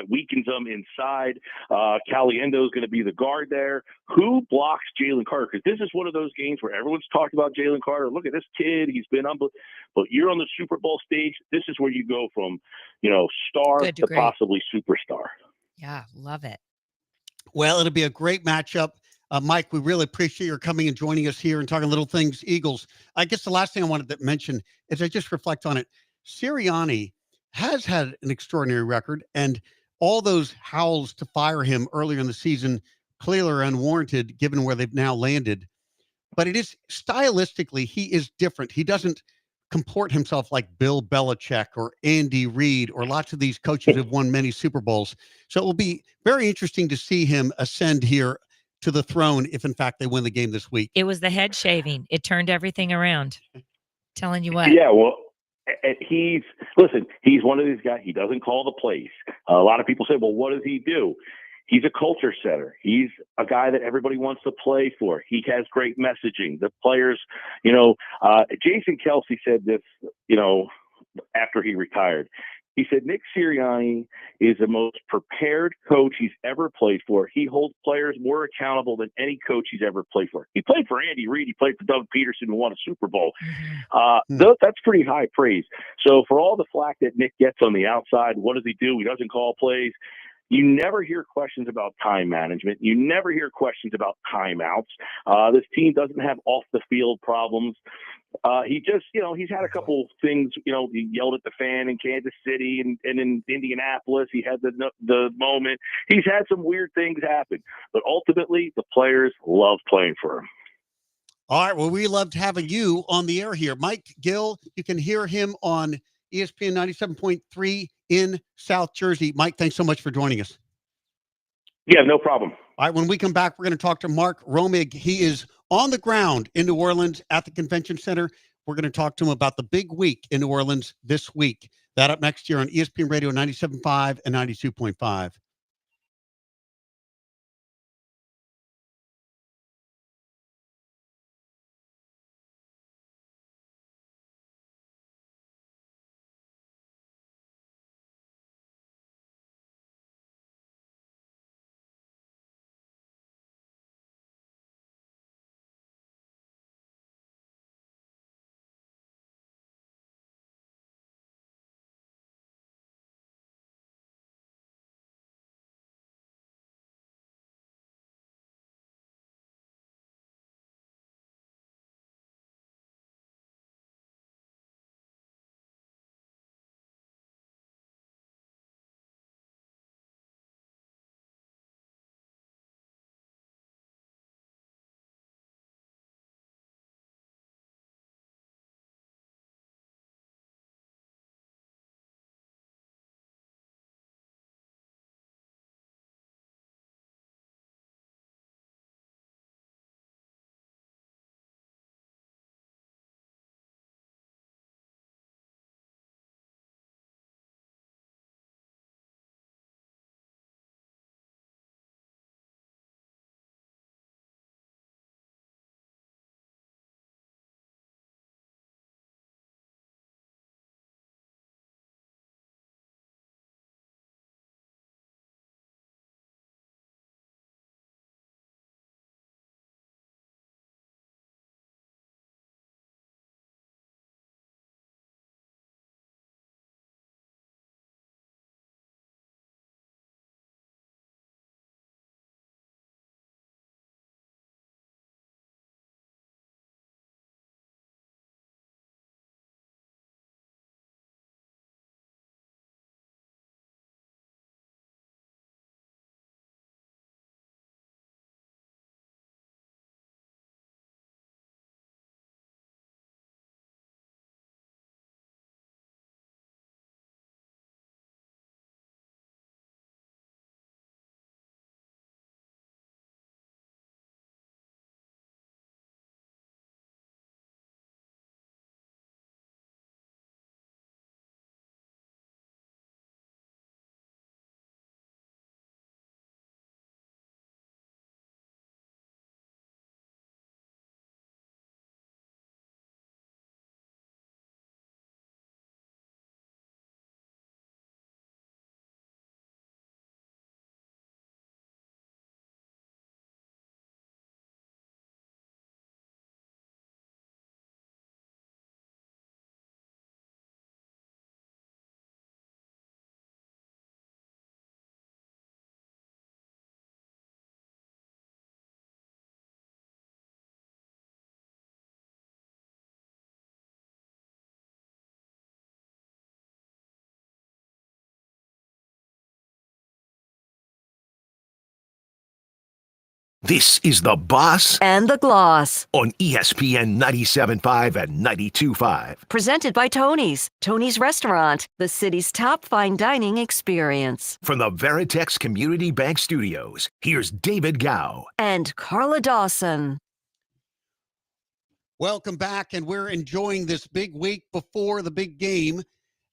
weakens them inside. Caliendo is going to be the guard there. Who blocks Jalen Carter? Because this is one of those games where everyone's talked about Jalen Carter. Look at this kid. He's been unbelievable. But you're on the Super Bowl stage. This is where you go from, star to possibly superstar. Yeah, love it. Well, it'll be a great matchup. Mike, we really appreciate your coming and joining us here and talking little things Eagles. I guess the last thing I wanted to mention is I just reflect on it. Sirianni has had an extraordinary record, and all those howls to fire him earlier in the season clearly are unwarranted given where they've now landed. But it is stylistically, he is different. He doesn't comport himself like Bill Belichick or Andy Reid or lots of these coaches have won many Super Bowls. So it will be very interesting to see him ascend here to the throne if, in fact, they win the game this week. It was the head shaving. It turned everything around. Telling you what. Yeah, well, he's one of these guys. He doesn't call the plays. A lot of people say, well, what does he do? He's a culture setter. He's a guy that everybody wants to play for. He has great messaging. The players, Jason Kelsey said this, after he retired. He said Nick Sirianni is the most prepared coach he's ever played for. He holds players more accountable than any coach he's ever played for. He played for Andy Reid. He played for Doug Peterson, who won a Super Bowl. That's pretty high praise. So for all the flack that Nick gets on the outside, what does he do? He doesn't call plays. You never hear questions about time management. You never hear questions about timeouts. This team doesn't have off the field problems. He just, he's had a couple things, he yelled at the fan in Kansas City and in Indianapolis. He had the moment. He's had some weird things happen, but ultimately the players love playing for him. All right. Well, we loved having you on the air here. Mike Gill, you can hear him on ESPN 97.3 in South Jersey. Mike, thanks so much for joining us. Yeah, no problem. All right. When we come back, we're going to talk to Mark Romig. He is on the ground in New Orleans at the convention center. We're going to talk to him about the big week in New Orleans this week. That up next year on ESPN Radio 97.5 and 92.5. This is The Boss And the Gloss. on ESPN 97.5 and 92.5. Presented by Tony's. Tony's Restaurant, the city's top fine dining experience. From the Veritex Community Bank Studios, here's David Gow. And Carla Dawson. Welcome back, and we're enjoying this big week before the big game.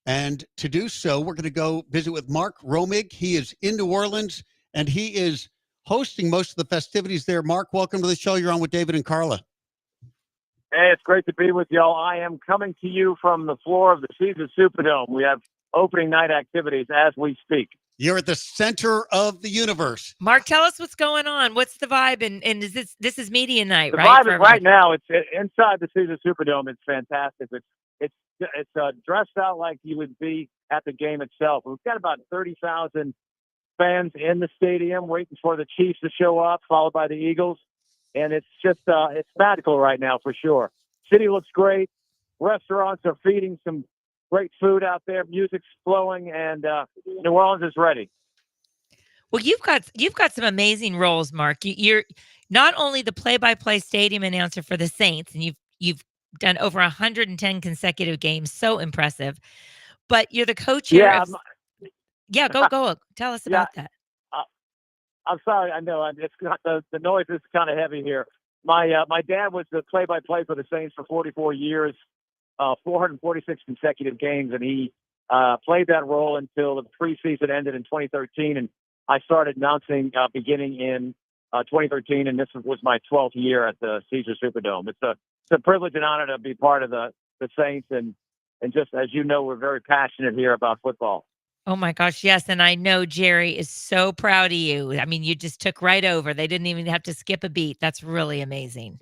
And to do so, we're going to go visit with Mark Romig. He is in New Orleans, and he is hosting most of the festivities there. Mark, welcome to the show. You're on with David and Carla. Hey, it's great to be with y'all. I am coming to you from the floor of the Caesars Superdome. We have opening night activities as we speak. You're at the center of the universe. Mark, tell us what's going on. What's the vibe? And is this is media night, The right? vibe is right now. It's inside the Caesars Superdome. It's fantastic. It's dressed out like you would be at the game itself. We've got about 30,000 fans in the stadium waiting for the Chiefs to show up, followed by the Eagles. And it's just, it's magical right now for sure. City looks great. Restaurants are feeding some great food out there. Music's flowing, and New Orleans is ready. Well, you've got some amazing roles, Mark. You're not only the play-by-play stadium announcer for the Saints, and you've done over 110 consecutive games, so impressive. But you're the co-chair. Go. Tell us about that. I'm sorry. I know it's got the noise is kind of heavy here. My dad was the play-by-play for the Saints for 44 years, 446 consecutive games, and he played that role until the preseason ended in 2013. And I started announcing beginning in 2013, and this was my 12th year at the Caesars Superdome. It's a privilege and honor to be part of the Saints, and just as you know, we're very passionate here about football. Oh my gosh, yes. And I know Jerry is so proud of you. I mean, you just took right over. They didn't even have to skip a beat. That's really amazing.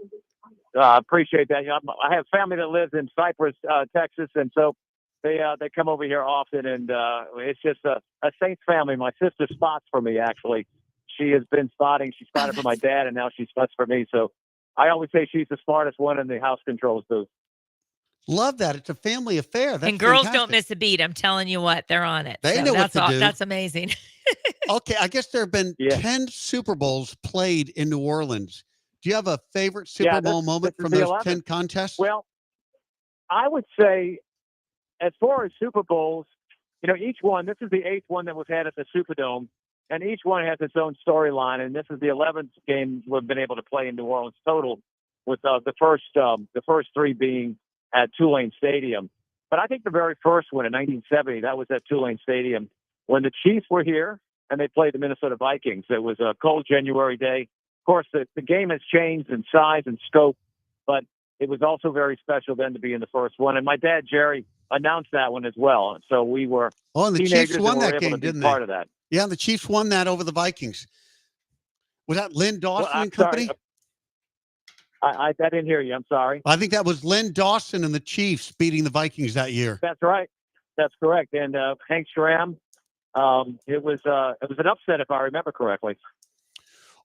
I appreciate that. You know, I have family that lives in Cypress, Texas, and so they come over here often. And it's just a Saints family. My sister spots for me, actually. She has been spotting. She spotted for my dad, and now she spots for me. So I always say she's the smartest one in the house controls booth. Love that. It's a family affair. That's and girls fantastic. don't miss a beat. I'm telling you what, they're on it. They know what to do. That's amazing. Okay, I guess there have been 10 Super Bowls played in New Orleans. Do you have a favorite Super Bowl moment from those 10 contests? Well, I would say as far as Super Bowls, you know, each one, this is the 8th one that was had at the Superdome, and each one has its own storyline, and this is the 11th game we've been able to play in New Orleans total, with the first 3 being at Tulane Stadium. But I think the very first one in 1970, that was at Tulane Stadium when the Chiefs were here and they played the Minnesota Vikings. It was a cold January day. Of course, the game has changed in size and scope, but it was also very special then to be in the first one. And my dad, Jerry, announced that one as well. So we were and the teenagers Chiefs won and were that able game, to be didn't part they? of that. Yeah, the Chiefs won that over the Vikings. Was that Lynn Dawson Well, and company? sorry. I didn't hear you. I'm sorry. I think that was Lynn Dawson and the Chiefs beating the Vikings that year. That's right. That's correct. And Hank Schramm, it was an upset if I remember correctly.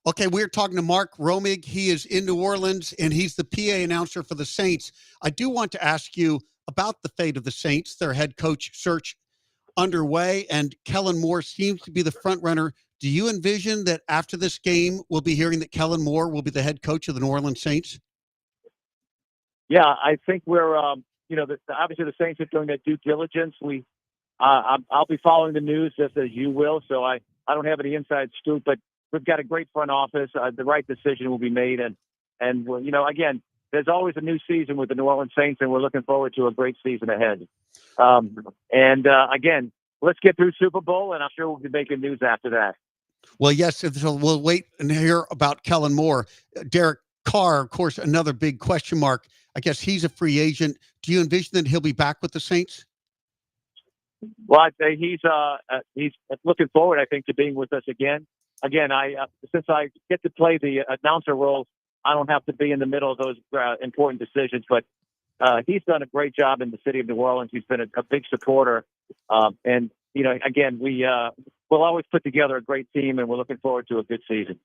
Okay, we're talking to Mark Romig. He is in New Orleans, and he's the PA announcer for the Saints. I do want to ask you about the fate of the Saints. Their head coach search underway, and Kellen Moore seems to be the front runner. Do you envision that after this game, we'll be hearing that Kellen Moore will be the head coach of the New Orleans Saints? Yeah, I think we're, obviously the Saints are doing their due diligence. I'll be following the news just as you will, so I don't have any inside scoop, but we've got a great front office. The right decision will be made, and again, there's always a new season with the New Orleans Saints, and we're looking forward to a great season ahead. Again, let's get through Super Bowl, and I'm sure we'll be making news after that. Well, yes, so we'll wait and hear about Kellen Moore. Derek Carr, of course, another big question mark. I guess he's a free agent. Do you envision that he'll be back with the Saints? Well, I'd say he's looking forward, I think, to being with us again. Again, since I get to play the announcer role, I don't have to be in the middle of those important decisions. But he's done a great job in the city of New Orleans. He's been a big supporter. Again, we'll always put together a great team, and we're looking forward to a good season.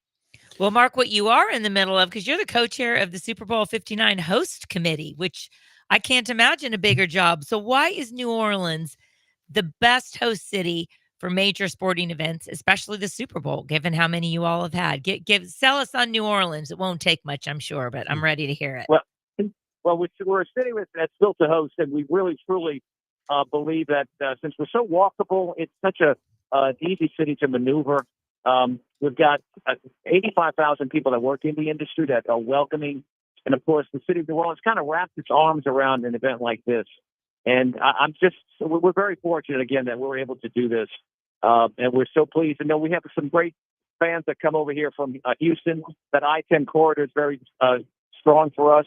Well, Mark, what you are in the middle of, because you're the co-chair of the Super Bowl 59 host committee, which I can't imagine a bigger job. So why is New Orleans the best host city for major sporting events, especially the Super Bowl, given how many you all have had. Sell us on New Orleans. It won't take much, I'm sure, but I'm ready to hear it. Well, we're a city that's built to host, and we really truly believe that since we're so walkable, it's such an easy city to maneuver. We've got 85,000 people that work in the industry that are welcoming, and of course, the city of New Orleans kind of wraps its arms around an event like this. And we're very fortunate again that we're able to do this, and we're so pleased. And we have some great fans that come over here from Houston. That I-10 corridor is very strong for us.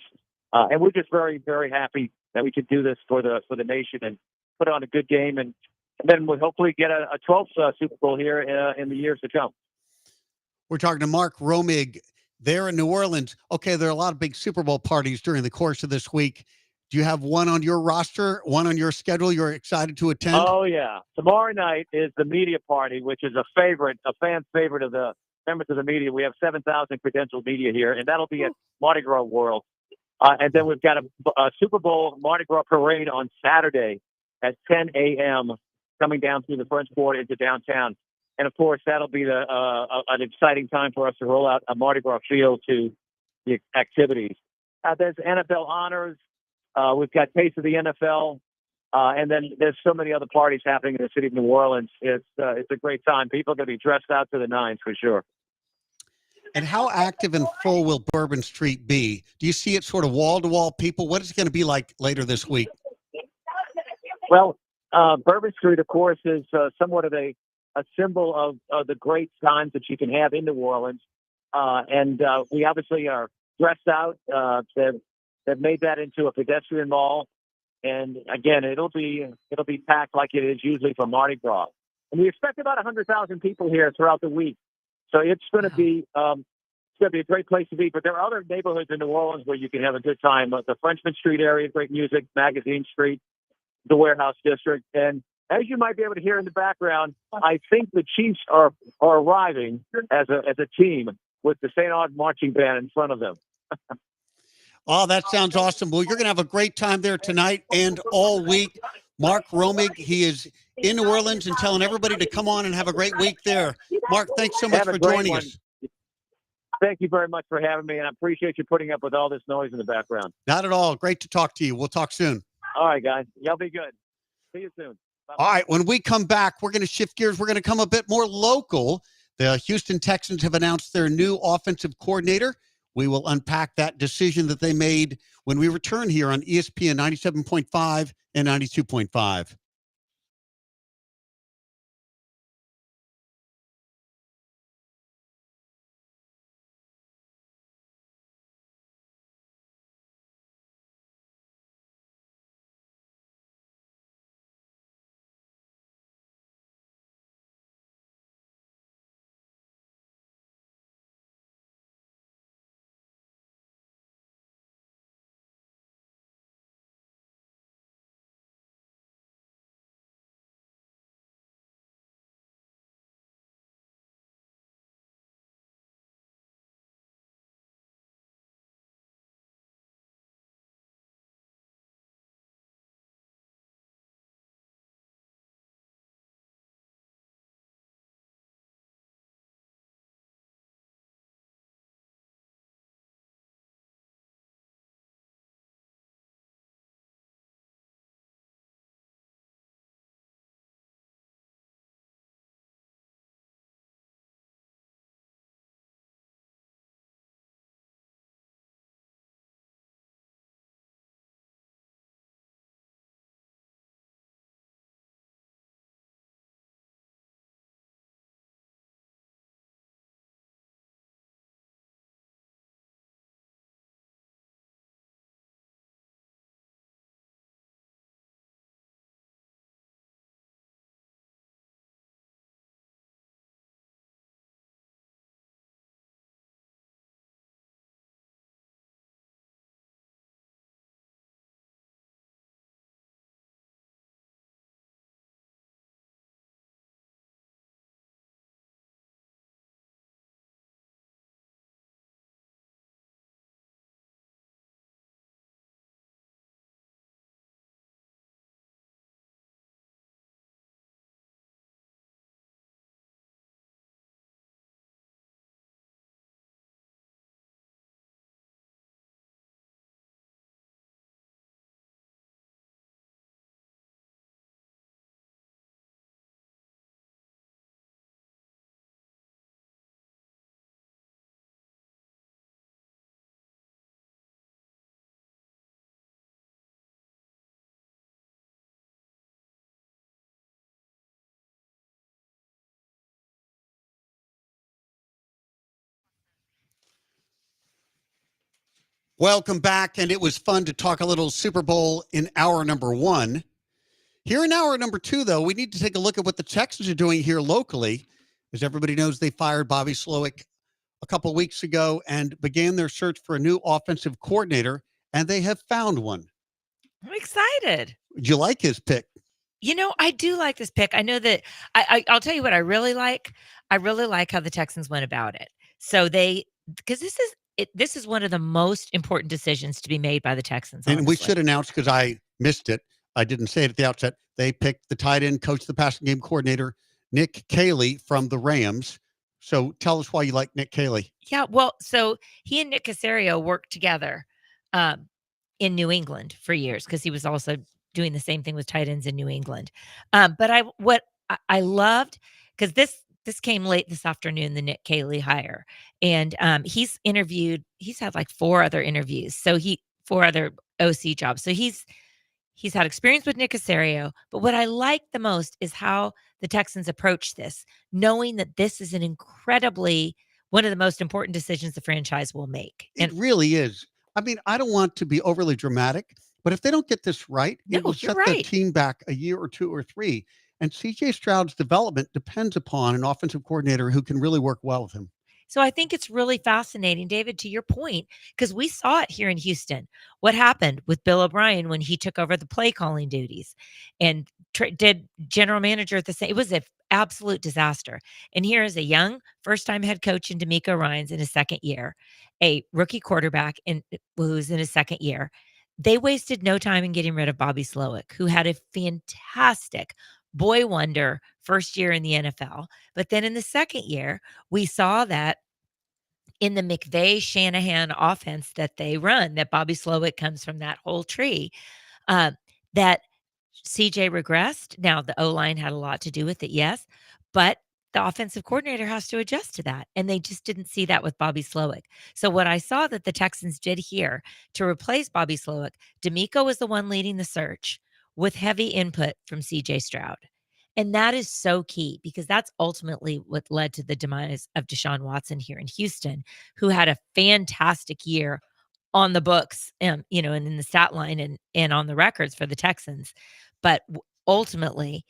And we're just very, very happy that we could do this for the nation and put on a good game, and then we'll hopefully get a 12th Super Bowl here in the years to come. We're talking to Mark Romig there in New Orleans. Okay, there are a lot of big Super Bowl parties during the course of this week. Do you have one on your roster, one on your schedule you're excited to attend? Oh, yeah. Tomorrow night is the media party, which is a fan favorite of the members of the media. We have 7,000 credentialed media here, and that'll be at Mardi Gras World. And then we've got a Super Bowl Mardi Gras parade on Saturday at 10 a.m. coming down through the French Quarter into downtown. And, of course, that'll be an exciting time for us to roll out a Mardi Gras feel to the activities. There's NFL honors. We've got Taste of the NFL. And then there's so many other parties happening in the city of New Orleans. It's a great time. People are going to be dressed out to the nines for sure. And how active and full will Bourbon Street be? Do you see it sort of wall-to-wall people? What is it going to be like later this week? Well, Bourbon Street, of course, is somewhat of a symbol of the great times that you can have in New Orleans. And we obviously are dressed out. They've made that into a pedestrian mall. And again, it'll be packed like it is usually for Mardi Gras. And we expect about 100,000 people here throughout the week. So it's going to be a great place to be. But there are other neighborhoods in New Orleans where you can have a good time. The Frenchman Street area, great music. Magazine Street, the Warehouse District, and as you might be able to hear in the background, I think the Chiefs are arriving as a team with the St. Aug marching band in front of them. Oh, that sounds awesome. Well, you're going to have a great time there tonight and all week. Mark Romig, he is in New Orleans and telling everybody to come on and have a great week there. Mark, thanks so much for joining us. Thank you very much for having me, and I appreciate you putting up with all this noise in the background. Not at all. Great to talk to you. We'll talk soon. All right, guys. Y'all be good. See you soon. Bye-bye. All right. When we come back, we're going to shift gears. We're going to come a bit more local. The Houston Texans have announced their new offensive coordinator. We will unpack that decision that they made when we return here on ESPN 97.5 and 92.5. Welcome back. And it was fun to talk a little Super Bowl in hour number 1. Here in hour number 2, though, we need to take a look at what the Texans are doing here locally. As everybody knows, they fired Bobby Slowick a couple weeks ago and began their search for a new offensive coordinator, and they have found one. I'm excited. Do you like his pick? I do like this pick. I know that I'll tell you what I really like. I really like how the Texans went about it. So because this is one of the most important decisions to be made by the Texans. And we honestly. should announce, because I missed it, I didn't say it at the outset, they picked the tight end coach, the passing game coordinator, Nick Caley from the Rams. So tell us why you like Nick Caley. Yeah, well, so he and Nick Caserio worked together in New England for years because he was also doing the same thing with tight ends in New England. But what I loved, because this came late this afternoon, the Nick Caley hire, and he's had like 4 other interviews, so 4 other OC jobs. So he's had experience with Nick Caserio, but what I like the most is how the Texans approach this, knowing that this is one of the most important decisions the franchise will make. It really is. I mean, I don't want to be overly dramatic, but if they don't get this right, it will set the team back a year or 2 or 3. And CJ Stroud's development depends upon an offensive coordinator who can really work well with him. So I think it's really fascinating, David, to your point, because we saw it here in Houston. What happened with Bill O'Brien when he took over the play calling duties and did general manager at the same? It was an absolute disaster. And here is a young first-time head coach in D'Amico Ryans in his second year, a rookie quarterback who's in his second year. They wasted no time in getting rid of Bobby Slowick, who had a fantastic boy wonder first year in the NFL. But then in the second year, we saw that in the McVay Shanahan offense that they run, that Bobby Slowick comes from that whole tree, that CJ regressed. Now, the O-line had a lot to do with it, yes, but the offensive coordinator has to adjust to that. And they just didn't see that with Bobby Slowick. So what I saw that the Texans did here to replace Bobby Slowick, D'Amico was the one leading the search with heavy input from CJ Stroud. And that is so key, because that's ultimately what led to the demise of Deshaun Watson here in Houston, who had a fantastic year on the books, and in the stat line and on the records for the Texans. But ultimately,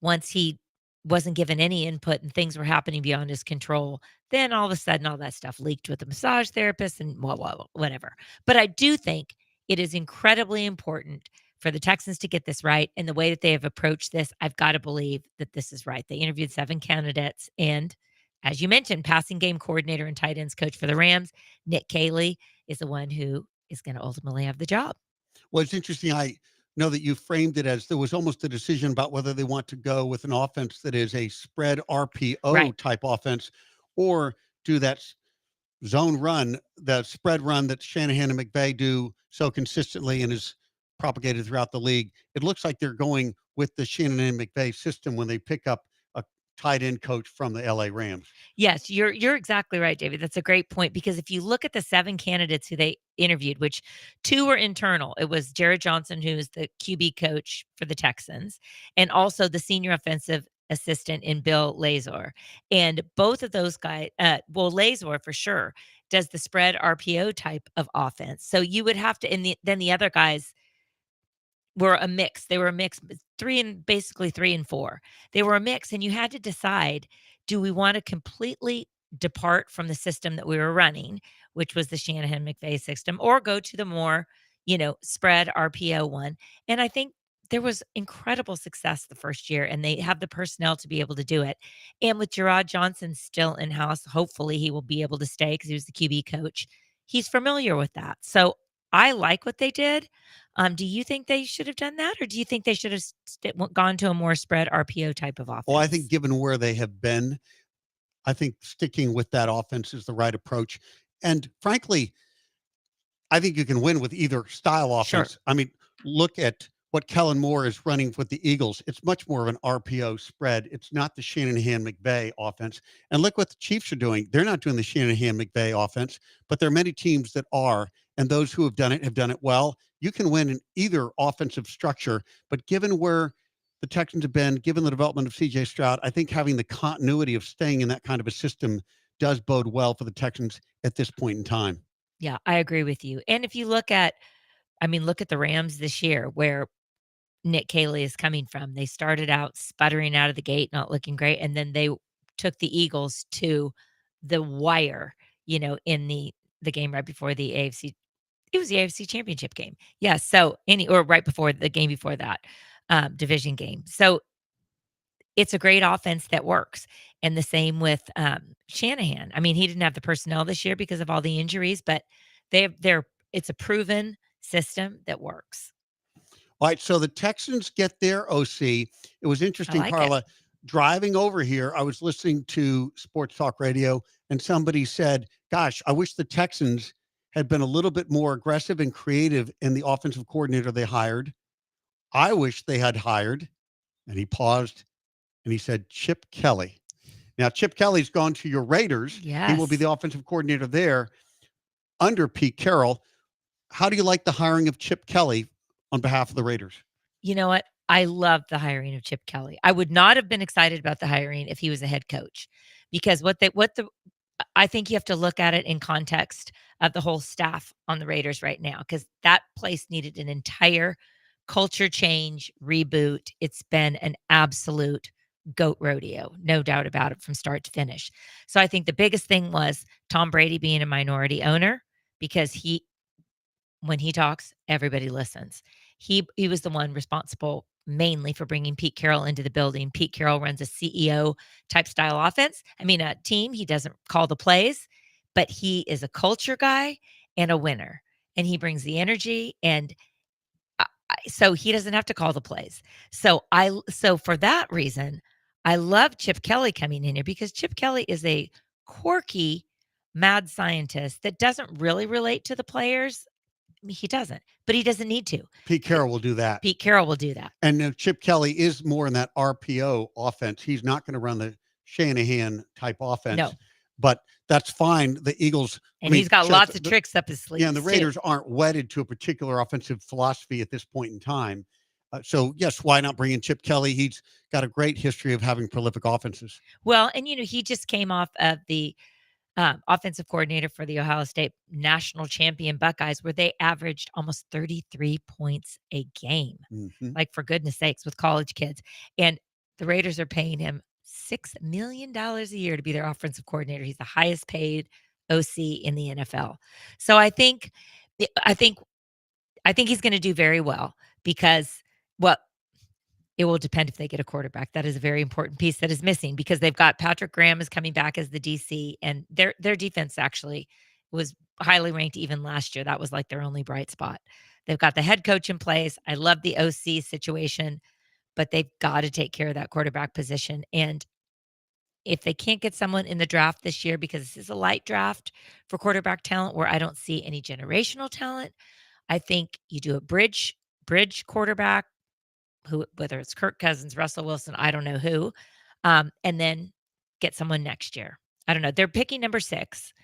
once he wasn't given any input and things were happening beyond his control, then all of a sudden all that stuff leaked with the massage therapist and whatever. But I do think it is incredibly important for the Texans to get this right. And the way that they have approached this, I've got to believe that this is right. They interviewed 7 candidates. And as you mentioned, passing game coordinator and tight ends coach for the Rams, Nick Caley, is the one who is going to ultimately have the job. Well, it's interesting. I know that you framed it as there was almost a decision about whether they want to go with an offense that is a spread RPO type offense, or do that zone run, the spread run that Shanahan and McVay do so consistently and is propagated throughout the league. It looks like they're going with the Shanahan and McVay system when they pick up a tight end coach from the LA Rams. Yes, you're exactly right, David. That's a great point, because if you look at the 7 candidates who they interviewed, which 2 were internal, it was Jared Johnson, who's the QB coach for the Texans, and also the senior offensive assistant in Bill Lazor. And both of those guys, Lazor for sure does the spread RPO type of offense. So you would have to, then the other guys were a mix. They were a mix, basically 3 and 4. They were a mix, and you had to decide, do we want to completely depart from the system that we were running, which was the Shanahan McVay system, or go to the more, spread RPO one? And I think there was incredible success the first year, and they have the personnel to be able to do it. And with Gerard Johnson still in-house, hopefully he will be able to stay because he was the QB coach. He's familiar with that. So I like what they did. Do you think they should have done that, or do you think they should have gone to a more spread RPO type of offense? Well, I think given where they have been, I think sticking with that offense is the right approach. And frankly, I think you can win with either style offense. Sure. I mean, look at what Kellen Moore is running with the Eagles. It's much more of an RPO spread. It's not the Shanahan McVay offense. And look what the Chiefs are doing. They're not doing the Shanahan McVay offense, but there are many teams that are, and those who have done it well. You can win in either offensive structure, but given where the Texans have been, given the development of CJ Stroud, I think having the continuity of staying in that kind of a system does bode well for the Texans at this point in time. Yeah, I agree with you. And if you look at, I mean, look at the Rams this year, where Nick Caley is coming from. They started out sputtering out of the gate, not looking great, and then they took the Eagles to the wire, in the game right before the AFC. It was the AFC Championship game. Yeah, so or right before the game before that, division game. So it's a great offense that works. And the same with Shanahan. I mean, he didn't have the personnel this year because of all the injuries, but it's a proven system that works. All right, so the Texans get their OC. It was I interesting, like it. Carla. Driving over here, I was listening to Sports Talk Radio, and somebody said, "Gosh, I wish the Texans had been a little bit more aggressive and creative in the offensive coordinator they hired. I wish they had hired," and he paused and he said, "Chip Kelly." Now, Chip Kelly's gone to your Raiders. He will be Yes. the offensive coordinator there under Pete Carroll. How do you like the hiring of Chip Kelly on behalf of the Raiders? You know what? I love the hiring of Chip Kelly. I would not have been excited about the hiring if he was a head coach, because I think you have to look at it in context of the whole staff on the Raiders right now, because that place needed an entire culture change, reboot. It's been an absolute goat rodeo, no doubt about it, from start to finish. So I think the biggest thing was Tom Brady being a minority owner, because when he talks, everybody listens. He was the one responsible mainly for bringing Pete Carroll into the building. Pete Carroll runs a CEO type style offense. I mean, a team. He doesn't call the plays, but he is a culture guy and a winner, and he brings the energy. And so he doesn't have to call the plays. So for that reason, I love Chip Kelly coming in here, because Chip Kelly is a quirky, mad scientist that doesn't really relate to the players. He doesn't, but he doesn't need to. Pete Carroll will do that. Pete Carroll will do that. And Chip Kelly is more in that RPO offense. He's not going to run the Shanahan type offense. No. But that's fine. The Eagles, And he's got just lots of tricks up his sleeves. Yeah, and the too. Raiders aren't wedded to a particular offensive philosophy at this point in time. So, yes, why not bring in Chip Kelly? He's got a great history of having prolific offenses. Well, and he just came off of the offensive coordinator for the Ohio State national champion Buckeyes, where they averaged almost 33 points a game. Mhm. Like, for goodness sakes, with college kids. And the Raiders are paying him $6 million a year to be their offensive coordinator. He's the highest paid OC in the NFL. So I think he's going to do very well, because, well, it will depend if they get a quarterback. That is a very important piece that is missing, because they've got Patrick Graham is coming back as the DC, and their defense actually was highly ranked even last year. That was like their only bright spot. They've got the head coach in place. I love the OC situation, but they've got to take care of that quarterback position. And if they can't get someone in the draft this year, because this is a light draft for quarterback talent where I don't see any generational talent, I think you do a bridge quarterback, whether it's Kirk Cousins, Russell Wilson, I don't know who, and then get someone next year. I don't know. They're picking number 6,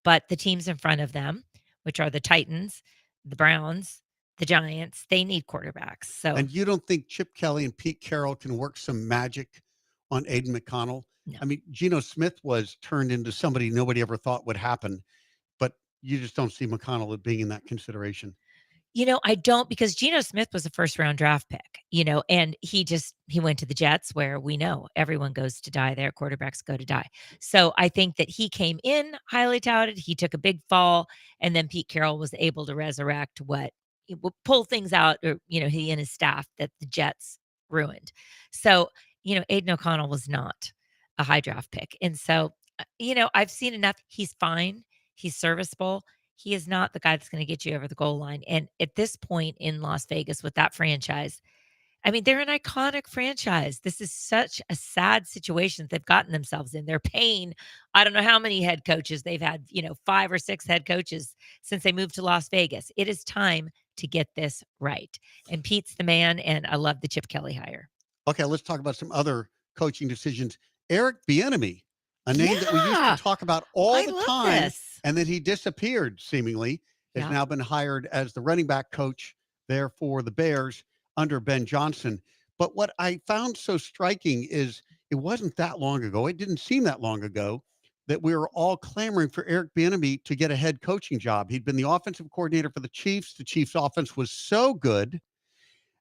but the teams in front of them, which are the Titans, the Browns, the Giants, they need quarterbacks. So, And you don't think Chip Kelly and Pete Carroll can work some magic on Aiden McConnell? No. I mean, Geno Smith was turned into somebody nobody ever thought would happen, but you just don't see McConnell as being in that consideration. I don't, because Geno Smith was a first round draft pick, and he went to the Jets, where we know everyone goes to die there. Quarterbacks go to die. So I think that he came in highly touted. He took a big fall, and then Pete Carroll was able to resurrect pull things out, or, he and his staff that the Jets ruined. So, Aiden O'Connell was not a high draft pick. And so, I've seen enough. He's fine. He's serviceable. He is not the guy that's going to get you over the goal line. And at this point in Las Vegas with that franchise, I mean, they're an iconic franchise. This is such a sad situation that they've gotten themselves in. They're paying, I don't know how many head coaches they've had, 5 or 6 head coaches since they moved to Las Vegas. It is time to get this right. And Pete's the man. And I love the Chip Kelly hire. Okay, let's talk about some other coaching decisions. Eric Bieniemy, a name that we used Yeah. to talk about all I the love time, this. and then he disappeared seemingly, has Yeah. now been hired as the running back coach there for the Bears under Ben Johnson. But what I found so striking is it wasn't that long ago. It didn't seem that long ago that we were all clamoring for Eric Bieniemy to get a head coaching job. He'd been the offensive coordinator for the Chiefs. The Chiefs' offense was so good.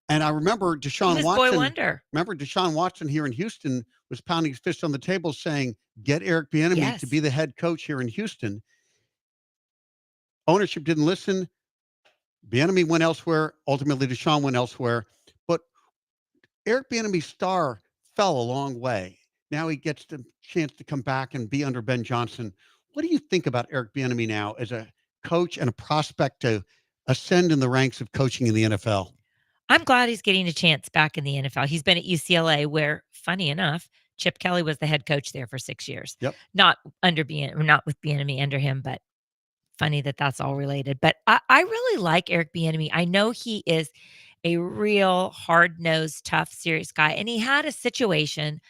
And I remember He Deshaun was boy Watson. wonder. Remember Deshaun Watson here in Houston was pounding his fist on the table saying, get Eric Bieniemy Yes. to be the head coach here in Houston. Ownership didn't listen. Bieniemy went elsewhere. Ultimately, Deshaun went elsewhere. But Eric Bieniemy's star fell a long way. Now he gets the chance to come back and be under Ben Johnson. What do you think about Eric Bieniemy now as a coach and a prospect to ascend in the ranks of coaching in the NFL? I'm glad he's getting a chance back in the NFL. He's been at UCLA where, funny enough, Chip Kelly was the head coach there for 6 years. Yep. Not with Bieniemy under him, but funny that that's all related. But I really like Eric Bieniemy. I know he is a real hard-nosed, tough, serious guy. And he had a situation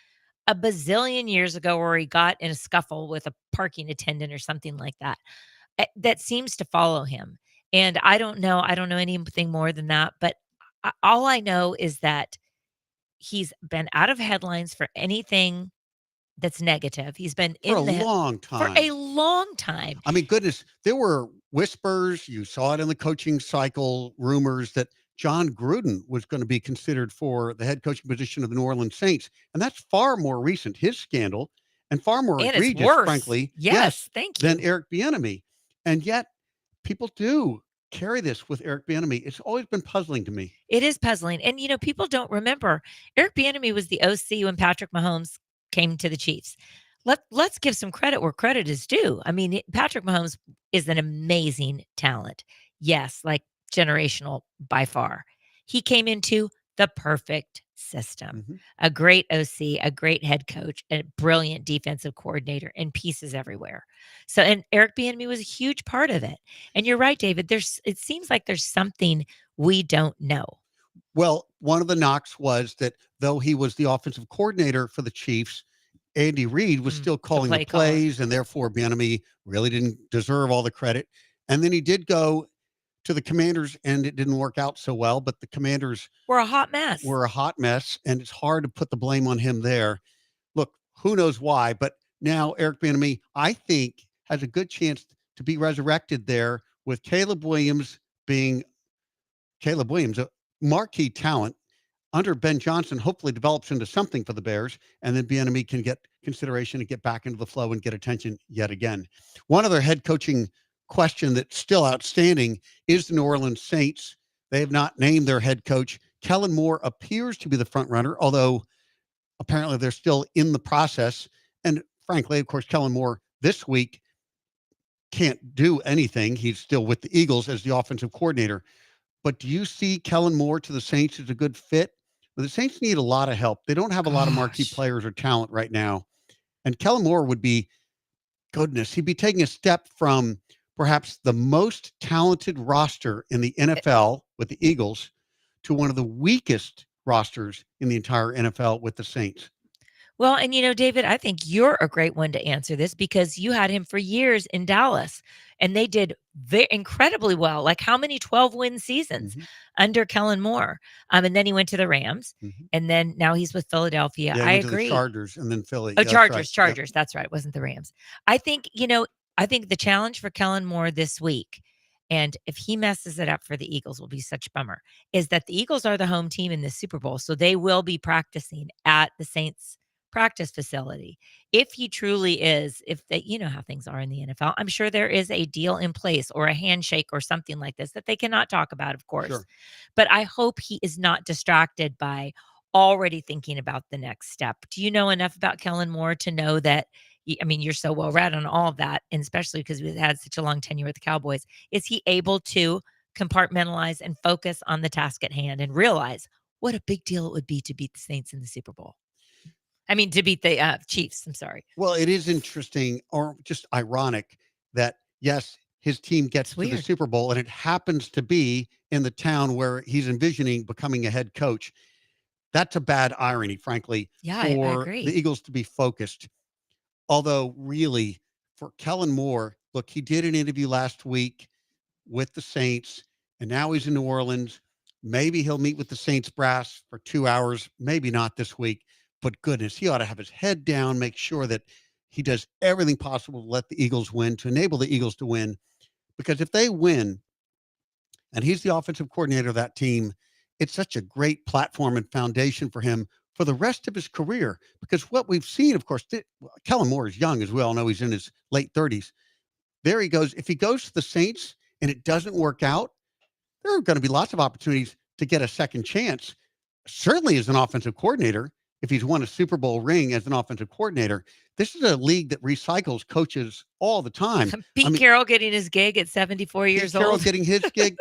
a bazillion years ago where he got in a scuffle with a parking attendant or something like that. That seems to follow him. And I don't know anything more than that, but all I know is that he's been out of headlines for anything that's negative. He's been For a in the long for time. a long time. I mean, goodness, there were whispers. You saw it in the coaching cycle, rumors that John Gruden was going to be considered for the head coaching position of the New Orleans Saints. And that's far more recent, his scandal, and far more And it's egregious, worse. frankly, Yes, thank you. than Eric Bieniemy. And yet people do carry this with Eric Bieniemy. It's always been puzzling to me. It is puzzling. And, people don't remember Eric Bieniemy was the OC when Patrick Mahomes came to the Chiefs. Let's give some credit where credit is due. I mean, Patrick Mahomes is an amazing talent. Yes, like generational by far. He came into the perfect system. Mhm. A great OC, a great head coach, a brilliant defensive coordinator, and pieces everywhere. So, and Eric Bieniemy was a huge part of it. And you're right, David. It seems like there's something we don't know. Well, one of the knocks was that though he was the offensive coordinator for the Chiefs, Andy Reid was still calling the play caller. plays, and therefore Bieniemy really didn't deserve all the credit. And then he did go to the Commanders, and it didn't work out so well. But the Commanders We're a hot mess. were a hot mess, and it's hard to put the blame on him there. Look, who knows why? But now Eric Bieniemy, I think, has a good chance to be resurrected there with Caleb Williams, a marquee talent under Ben Johnson, hopefully develops into something for the Bears, and then Bieniemy can get consideration and get back into the flow and get attention yet again. One other head coaching question that's still outstanding is the New Orleans Saints. They have not named their head coach. Kellen Moore appears to be the front runner, although apparently they're still in the process. And frankly, of course, Kellen Moore this week can't do anything. He's still with the Eagles as the offensive coordinator. But do you see Kellen Moore to the Saints as a good fit? The Saints need a lot of help. They don't have a lot of marquee Gosh. players or talent right now. And Kellen Moore would be, goodness, he'd be taking a step from perhaps the most talented roster in the NFL with the Eagles to one of the weakest rosters in the entire NFL with the Saints. Well, and David, I think you're a great one to answer this because you had him for years in Dallas and they did incredibly well. Like how many 12-win seasons under Kellen Moore? And then he went to the Rams and then now he's with Philadelphia. Yeah, I went to agree. the Chargers and then Philly. Oh, That's right. Yep. Chargers. That's right. It wasn't the Rams. I think the challenge for Kellen Moore this week, and if he messes it up for the Eagles, will be such a bummer, is that the Eagles are the home team in the Super Bowl. So they will be practicing at the Saints practice facility. If he truly is, how things are in the NFL, I'm sure there is a deal in place or a handshake or something like this that they cannot talk about, of course. Sure. But I hope he is not distracted by already thinking about the next step. Do you know enough about Kellen Moore to know that? You're so well read on all of that, and especially because we've had such a long tenure with the Cowboys. Is he able to compartmentalize and focus on the task at hand and realize what a big deal it would be to beat the Saints in the Super Bowl? To beat the Chiefs. I'm sorry. Well, it is interesting or just ironic that, yes, his team gets to the Super Bowl and it happens to be in the town where he's envisioning becoming a head coach. That's a bad irony, frankly, Yeah, I for agree. the Eagles to be focused. Although, really, for Kellen Moore, look, he did an interview last week with the Saints, and now he's in New Orleans. Maybe he'll meet with the Saints brass for 2 hours, maybe not this week. But goodness, he ought to have his head down, make sure that he does everything possible to let the Eagles win, to enable the Eagles to win. Because if they win, and he's the offensive coordinator of that team, it's such a great platform and foundation for him for the rest of his career. Because what we've seen, of course, Kellen Moore is young, as we all know. He's in his late 30s. There he goes. If he goes to the Saints and it doesn't work out, there are going to be lots of opportunities to get a second chance, certainly as an offensive coordinator. If he's won a Super Bowl ring as an offensive coordinator, this is a league that recycles coaches all the time. Pete Carroll getting his gig at 74 years Carroll old. getting his gig.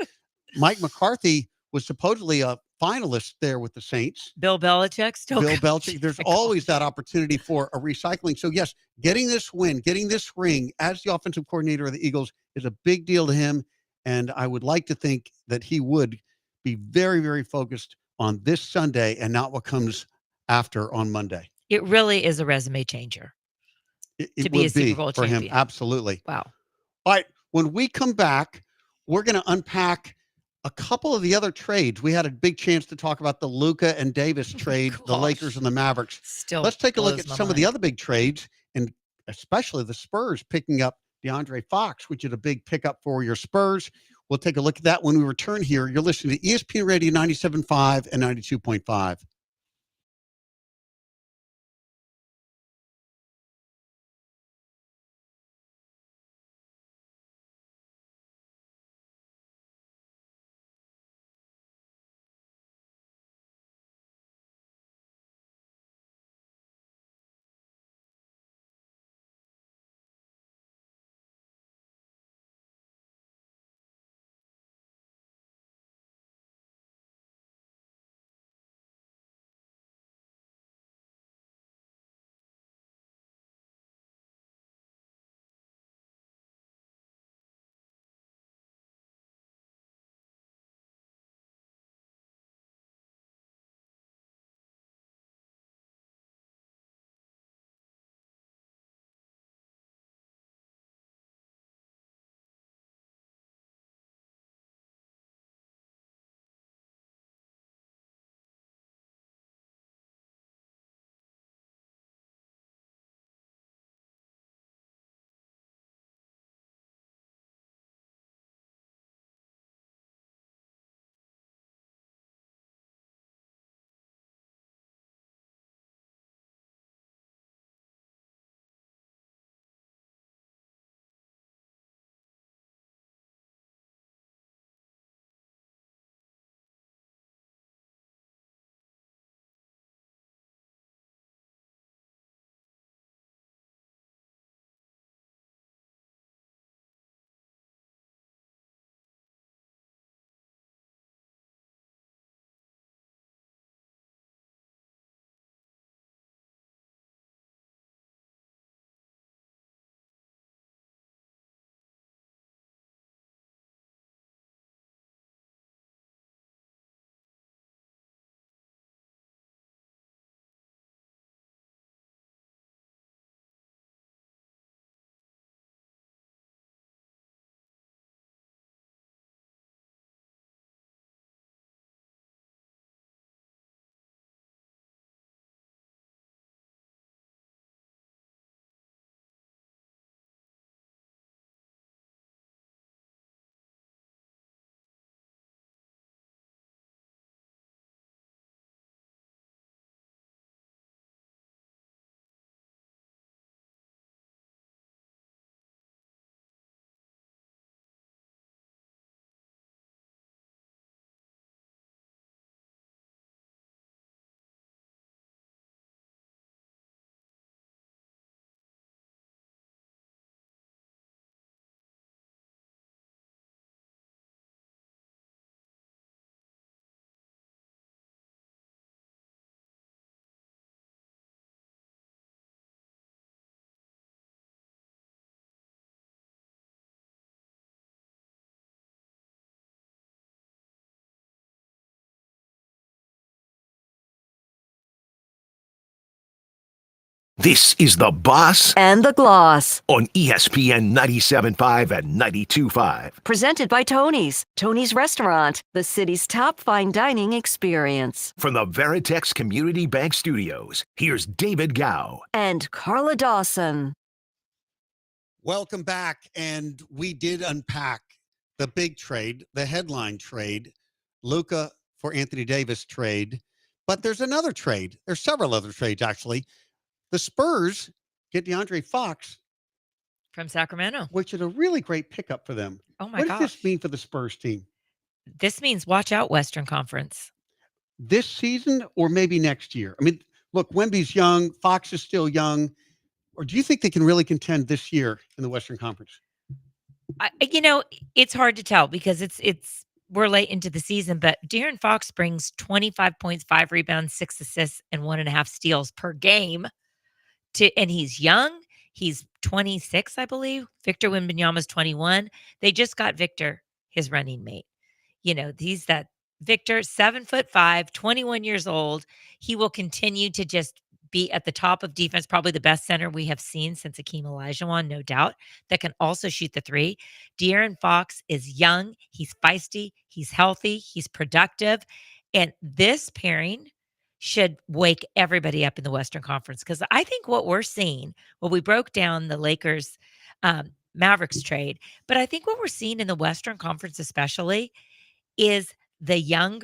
Mike McCarthy was supposedly a finalist there with the Saints. Bill Belichick still. Bill Belichick. There's always that opportunity for a recycling. So yes, getting this win, getting this ring as the offensive coordinator of the Eagles is a big deal to him. And I would like to think that he would be very, very focused on this Sunday and not what comes after on Monday. It really is a resume changer It be a will Super Bowl for him. champion. Absolutely. Wow. All right. When we come back, we're going to unpack a couple of the other trades. We had a big chance to talk about the Luka and Davis trade, the Gosh. Lakers and the Mavericks. Still Let's take a look blows at my some of the mind. other big trades, and especially the Spurs picking up DeAndre Fox, which is a big pickup for your Spurs. We'll take a look at that when we return here. You're listening to ESPN Radio 97.5 and 92.5. This is The Boss And the Gloss. on ESPN 97.5 and 92.5. Presented by Tony's. Tony's Restaurant, the city's top fine dining experience. From the Veritex Community Bank Studios, here's David Gow. And Carla Dawson. Welcome back. And we did unpack the big trade, the headline trade, Luka for Anthony Davis trade. But there's another trade. There's several other trades, actually. The Spurs get DeAndre Fox, From Sacramento. which is a really great pickup for them. Oh my What does gosh. this mean for the Spurs team? This means watch out, Western Conference. This season or maybe next year? I mean, look, Wemby's young, Fox is still young. Or do you think they can really contend this year in the Western Conference? It's hard to tell because we're late into the season, but De'Aaron Fox brings 25 points, 5 rebounds, 6 assists, and 1.5 steals per game. And he's young. He's 26, I believe. Victor Wembanyama's 21. They just got Victor, his running mate. He's that Victor, 7'5", 21 years old. He will continue to just be at the top of defense, probably the best center we have seen since Akeem Olajuwon, no doubt, that can also shoot the three. De'Aaron Fox is young. He's feisty. He's healthy. He's productive. And this pairing should wake everybody up in the Western Conference, because I think what we're seeing, we broke down the Lakers Mavericks trade, but I think what we're seeing in the Western Conference especially is the young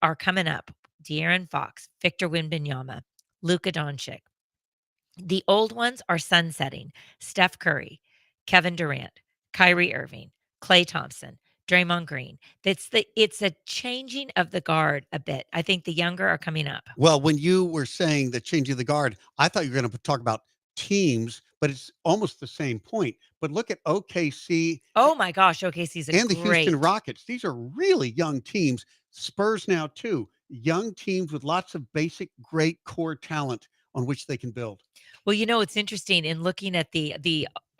are coming up. De'Aaron Fox, Victor Wembanyama, Luka Doncic. The old ones are sunsetting. Steph Curry, Kevin Durant, Kyrie Irving, Klay Thompson, Draymond Green. It's a changing of the guard a bit. I think the younger are coming up. Well, when you were saying the changing of the guard, I thought you were going to talk about teams, but it's almost the same point. But look at OKC. Oh my gosh, OKC's and the Houston Rockets. These are really young teams. Spurs now too. Young teams with lots of basic, great core talent on which they can build. Well, it's interesting in looking at the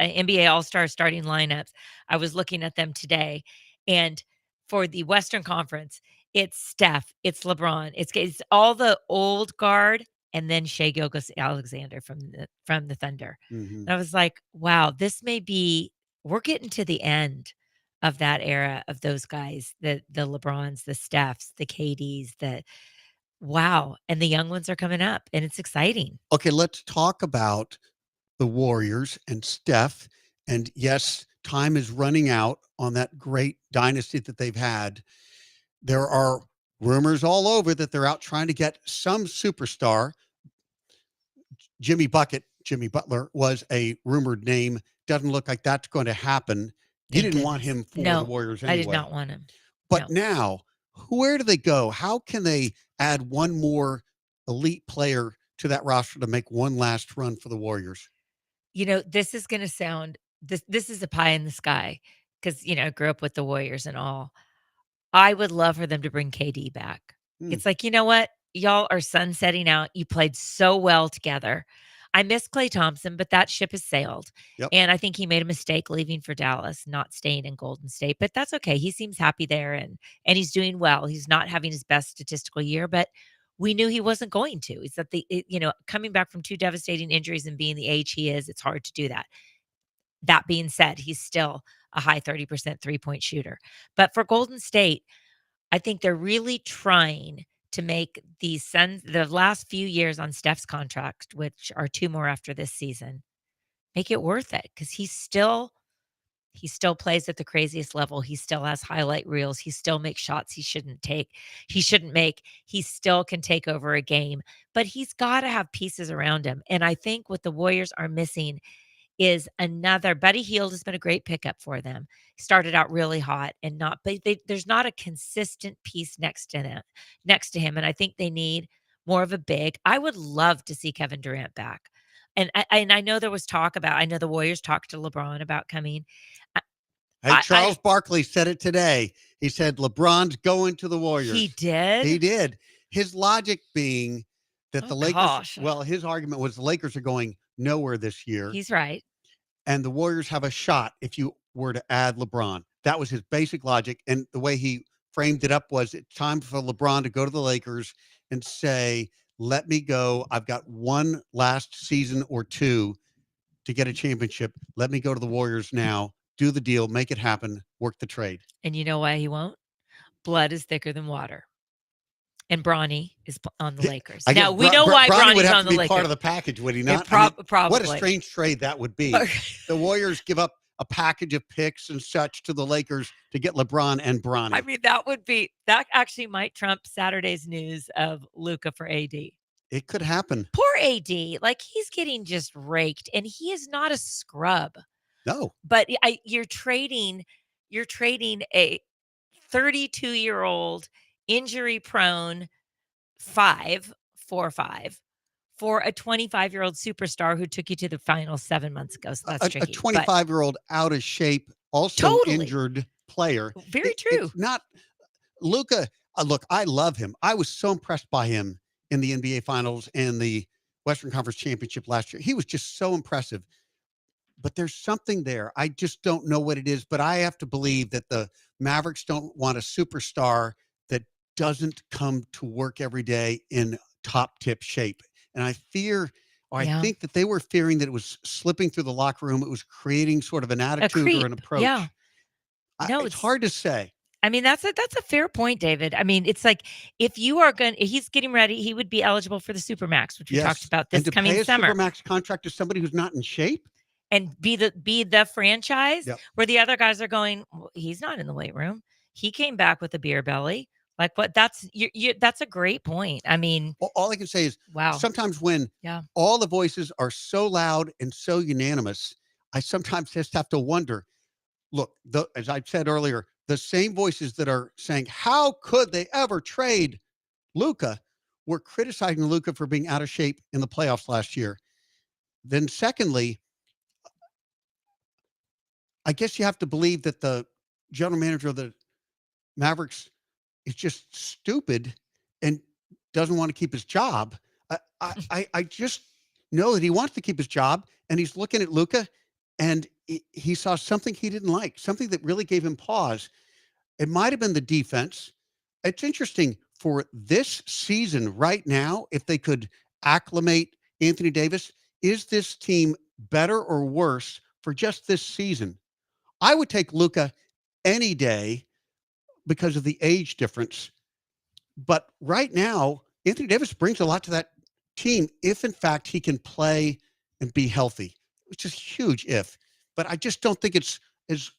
NBA All-Star starting lineups. I was looking at them today, and for the Western Conference, it's Steph, it's LeBron, it's all the old guard, and then Shai Gilgeous-Alexander from the Thunder. Mhm. And I was like, wow, we're getting to the end of that era of those guys, the LeBrons, the Stephs, the KDs, wow. And the young ones are coming up, and it's exciting. Okay, let's talk about the Warriors and Steph. And yes, time is running out on that great dynasty that they've had. There are rumors all over that they're out trying to get some superstar. Jimmy Butler was a rumored name. Doesn't look like that's going to happen. You Thank didn't want goodness. him for No, the Warriors anyway. I did not want him. But No. now, where do they go? How can they add one more elite player to that roster to make one last run for the Warriors? This is going to sound this is a pie in the sky, because I grew up with the Warriors and all. I would love for them to bring KD back. It's like, you know what? Y'all are sunsetting out. You played so well together. I miss Klay Thompson, but that ship has sailed. Yep. And I think he made a mistake leaving for Dallas, not staying in Golden State. But that's okay. He seems happy there, and he's doing well. He's not having his best statistical year, but we knew he wasn't going to. It's that coming back from 2 devastating injuries and being the age he is, it's hard to do that. That being said, he's still a high 30% three-point shooter. But for Golden State, I think they're really trying to make the last few years on Steph's contract, which are 2 more after this season, make it worth it, because he still plays at the craziest level. He still has highlight reels. He still makes shots he shouldn't make. He still can take over a game, but he's got to have pieces around him. And I think what the Warriors are missing is another. Buddy Hield has been a great pickup for them. Started out really hot and there's not a consistent piece next to him. And I think they need more of a big. I would love to see Kevin Durant back. And I know there was talk about, I know the Warriors talked to LeBron about coming. Hey, Charles Barkley said it today. He said LeBron's going to the Warriors. He did? He did. His logic being that the Lakers, gosh. well, his argument was the Lakers are going nowhere this year. He's right. And the Warriors have a shot if you were to add LeBron. That was his basic logic. And the way he framed it up was, it's time for LeBron to go to the Lakers and say, let me go. I've got one last season or two to get a championship. Let me go to the Warriors now, do the deal, make it happen, work the trade. And you know why he won't? Blood is thicker than water. and Bronny is on the Yeah, Lakers. I guess Now we know why Bronny would Bronny's have on to the be part Lakers. of the package, would he It not? I mean, probably. what a strange trade that would be. The Warriors give up a package of picks and such to the Lakers to get LeBron and Bronny. I mean, that actually might trump Saturday's news of Luca for AD. It could happen. Poor AD, like he's getting just raked, and he is not a scrub. No, But you're trading a 32-year-old injury-prone 5 for a 25-year-old superstar who took you to the final 7 months ago. So that's a tricky. 25-year-old out of shape, also Totally. injured player. Very true. It's not Luca. Look, I love him. I was so impressed by him in the NBA Finals and the Western Conference Championship last year. He was just so impressive. But there's something there. I just don't know what it is. But I have to believe that the Mavericks don't want a superstar that doesn't come to work every day in top tip shape. And I fear, or Yeah. I think that they were fearing that it was slipping through the locker room. It was creating sort of an attitude creep. or an approach. Yeah. No, It's hard to say. I mean, that's a fair point, David. I mean, it's like if he's getting ready, he would be eligible for the Supermax, which we talked about And this to coming pay a summer, Supermax contract to somebody who's not in shape. and be the franchise Yep. where the other guys are going, well, he's not in the weight room. He came back with a beer belly. Like what? That's that's a great point. I mean, All I can say is wow. sometimes when Yeah. all the voices are so loud and so unanimous, I sometimes just have to wonder, look, as I said earlier, the same voices that are saying, how could they ever trade Luca, were criticizing Luca for being out of shape in the playoffs last year. Then secondly, I guess you have to believe that the general manager of the Mavericks is just stupid and doesn't want to keep his job. I just know that he wants to keep his job, and he's looking at Luca, and he saw something he didn't like, something that really gave him pause. It might have been the defense. It's interesting for this season right now, if they could acclimate Anthony Davis, is this team better or worse for just this season? I would take Luca any day because of the age difference. But right now, Anthony Davis brings a lot to that team if, in fact, he can play and be healthy, which is huge if. But I just don't think it's as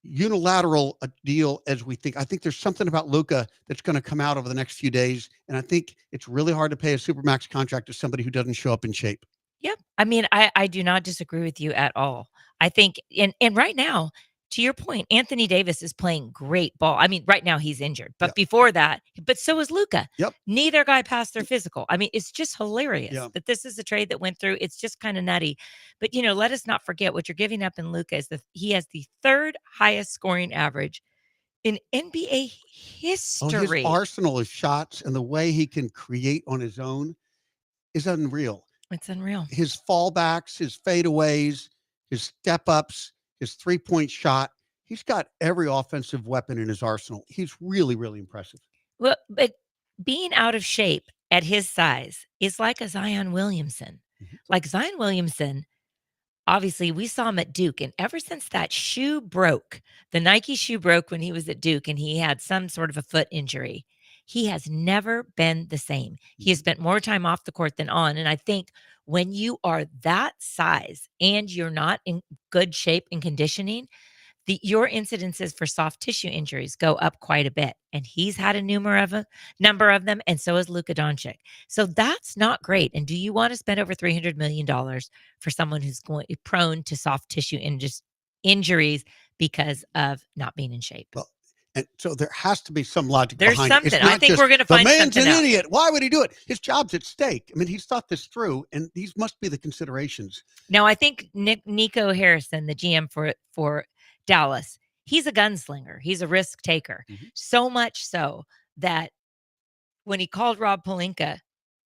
unilateral a deal as we think. I think there's something about Luca that's going to come out over the next few days. And I think it's really hard to pay a Supermax contract to somebody who doesn't show up in shape. Yep. I mean, I do not disagree with you at all. I think, and right now, to your point, Anthony Davis is playing great ball. I mean, right now he's injured, but Yep. before that, but so is Luca. Yep. Neither guy passed their physical. I mean, it's just hilarious Yeah. that this is a trade that went through. It's just kind of nutty. But, let us not forget what you're giving up in Luca is he has the third highest scoring average in NBA history. His arsenal of shots and the way he can create on his own is unreal. It's unreal. His fallbacks, his fadeaways, his step ups, his 3-point shot. He's got every offensive weapon in his arsenal. He's really, really impressive. Well, but being out of shape at his size is like a Zion Williamson. Mhm. Like Zion Williamson, obviously, we saw him at Duke, and ever since that shoe broke, the Nike shoe broke when he was at Duke, and he had some sort of a foot injury. He has never been the same. He has spent more time off the court than on. And I think when you are that size and you're not in good shape and conditioning, your incidences for soft tissue injuries go up quite a bit. And he's had a number of them, and so has Luka Doncic. So that's not great. And do you want to spend over $300 million for someone who's prone to soft tissue injuries because of not being in shape? Well, and so there has to be some logic There's behind something. it. It's I not think just, we're going to find the man's something an else. idiot. Why would he do it? His job's at stake. I mean, he's thought this through, and these must be the considerations. Now, I think Nico Harrison, the GM for Dallas, he's a gunslinger. He's a risk taker. Mhm. So much so that when he called Rob Pelinka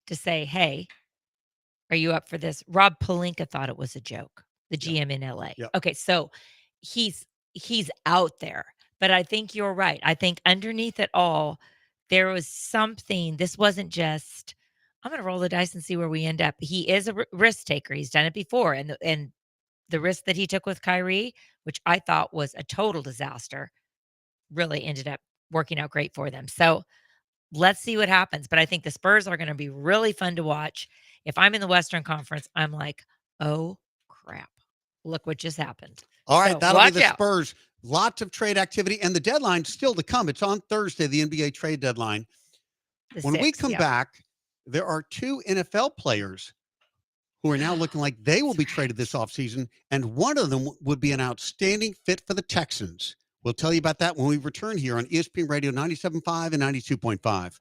to say, hey, are you up for this? Rob Pelinka thought it was a joke, the GM in LA. Yep. Okay, so he's out there. But I think you're right. I think underneath it all, there was something. This wasn't just, I'm going to roll the dice and see where we end up. He is a risk taker. He's done it before. And the risk that he took with Kyrie, which I thought was a total disaster, really ended up working out great for them. So let's see what happens. But I think the Spurs are going to be really fun to watch. If I'm in the Western Conference, I'm like, oh crap, look what just happened. All right, So, that'll be watch the out. Spurs. Lots of trade activity, and the deadline still to come. It's on Thursday, the NBA trade deadline. The When we 6th, come yeah. back, there are 2 NFL players who are now looking like they will be traded this offseason, and one of them would be an outstanding fit for the Texans. We'll tell you about that when we return here on ESPN Radio 97.5 and 92.5.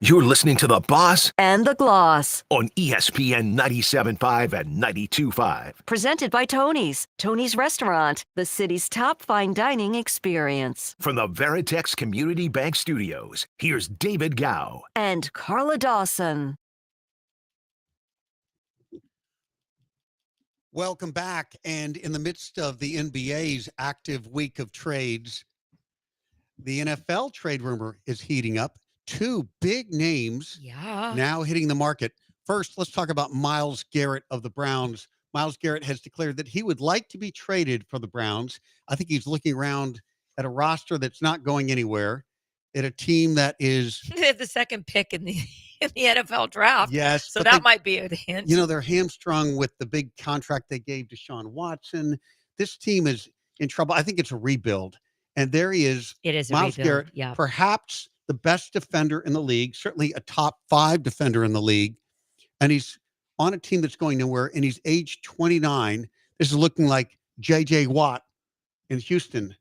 You're listening to The Boss And the Gloss. on ESPN 97.5 and 92.5. Presented by Tony's. Tony's Restaurant, the city's top fine dining experience. From the Veritex Community Bank Studios, here's David Gow. And Carla Dawson. Welcome back. And in the midst of the NBA's active week of trades, the NFL trade rumor is heating up. 2 big names now hitting the market. First, let's talk about Myles Garrett of the Browns. Myles Garrett has declared that he would like to be traded for the Browns. I think he's looking around at a roster that's not going anywhere, at a team that is They have the 2nd pick in the NFL draft. yes, So but that might be a hint. you know, they're hamstrung with the big contract they gave to Deshaun Watson. This team is in trouble. I think it's a rebuild. And there he is, It is a Myles rebuild. Garrett, Yeah. perhaps the best defender in the league, certainly a top 5 defender in the league. And he's on a team that's going nowhere, and he's age 29. This is looking like J.J. Watt in Houston,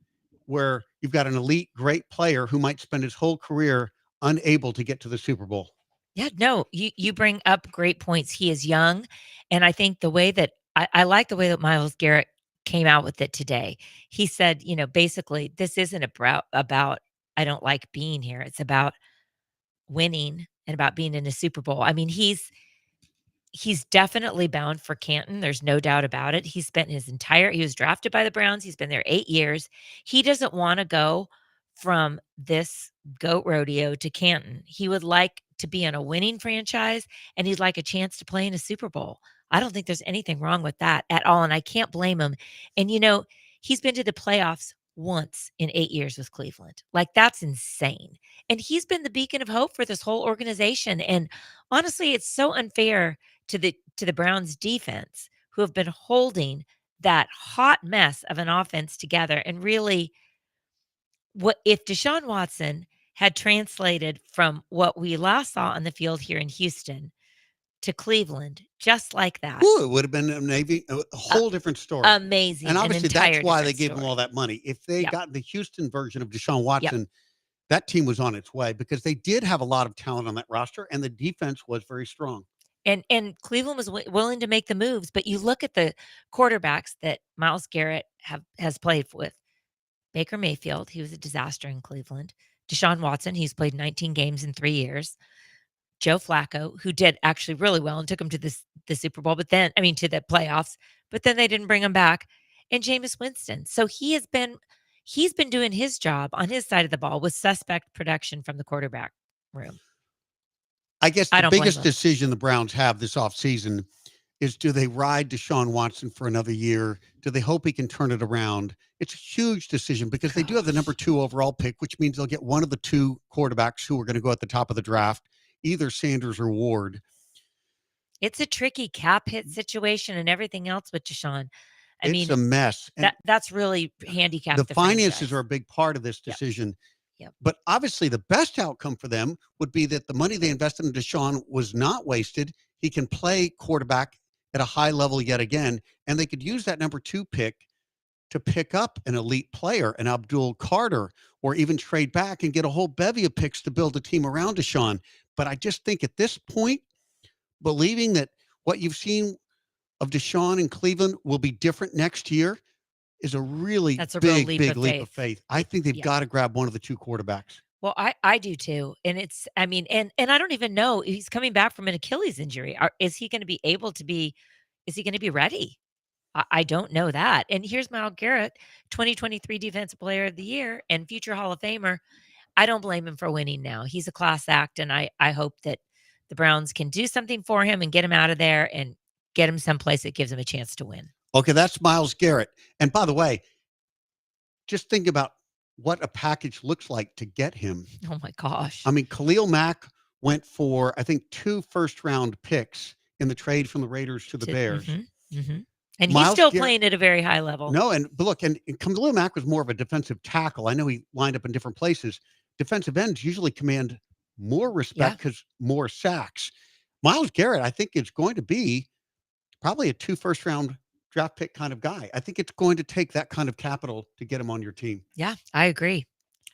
where you've got an elite, great player who might spend his whole career unable to get to the Super Bowl. Yeah, no, you bring up great points. He is young, and I think the way that I like the way that Miles Garrett came out with it today. He said, basically, this isn't about I don't like being here. It's about winning and about being in a Super Bowl. I mean, he's definitely bound for Canton. There's no doubt about it. He was drafted by the Browns. He's been there 8 years. He doesn't want to go from this goat rodeo to Canton. He would like to be on a winning franchise, and he'd like a chance to play in a Super Bowl. I don't think there's anything wrong with that at all. And I can't blame him. And, he's been to the playoffs once in 8 years with Cleveland. Like, that's insane. And he's been the beacon of hope for this whole organization. And honestly, it's so unfair to the Browns defense, who have been holding that hot mess of an offense together. And really, what if Deshaun Watson had translated from what we last saw on the field here in Houston to Cleveland, just like that? Ooh, it would have been a whole different story. Amazing. And obviously, that's why they gave him story. all that money. If they Yep. got the Houston version of Deshaun Watson, that team was on its way, because they did have a lot of talent on that roster, and the defense was very strong. And Cleveland was willing to make the moves, but you look at the quarterbacks that Myles Garrett has played with. Baker Mayfield, he was a disaster in Cleveland. Deshaun Watson, he's played 19 games in 3 years. Joe Flacco, who did actually really well and took him to the Super Bowl, to the playoffs, but then they didn't bring him back. And Jameis Winston. So he's been doing his job on his side of the ball with suspect production from the quarterback room. I guess I the don't blame biggest them. decision the Browns have this offseason is, do they ride Deshaun Watson for another year? Do they hope he can turn it around? It's a huge decision, because they do have the number 2 overall pick, which means they'll get one of the 2 quarterbacks who are going to go at the top of the draft, either Sanders or Ward. It's a tricky cap hit situation and everything else with Deshaun. It's a mess. And That's really handicapped the the finances franchise. are a big part of this Yep. decision. Yep. But obviously, the best outcome for them would be that the money they invested in Deshaun was not wasted. He can play quarterback at a high level yet again, and they could use that number 2 pick to pick up an elite player, an Abdul Carter, or even trade back and get a whole bevy of picks to build a team around Deshaun. But I just think at this point, believing that what you've seen of Deshaun in Cleveland will be different next year is a really That's a real big, leap big of leap of faith. faith. I think they've Yeah. got to grab one of the 2 quarterbacks. Well, I do too. And and I don't even know, he's coming back from an Achilles injury. Is he going to be ready? I don't know that. And here's Myles Garrett, 2023 Defensive Player of the Year and future Hall of Famer. I don't blame him for winning now. He's a class act, and I hope that the Browns can do something for him and get him out of there and get him someplace that gives him a chance to win. Okay, that's Myles Garrett. And by the way, just think about what a package looks like to get him. Oh my gosh. I mean, Khalil Mack went for, I think, 2 first-round picks in the trade from the Raiders to the Bears. And he's Myles still Garrett- playing at a very high level. No, but look, and Khalil Mack was more of a defensive tackle. I know he lined up in different places. Defensive ends usually command more respect because more sacks. Myles Garrett, I think, is going to be probably a 2 first-round draft pick kind of guy. I think it's going to take that kind of capital to get him on your team. Yeah, I agree.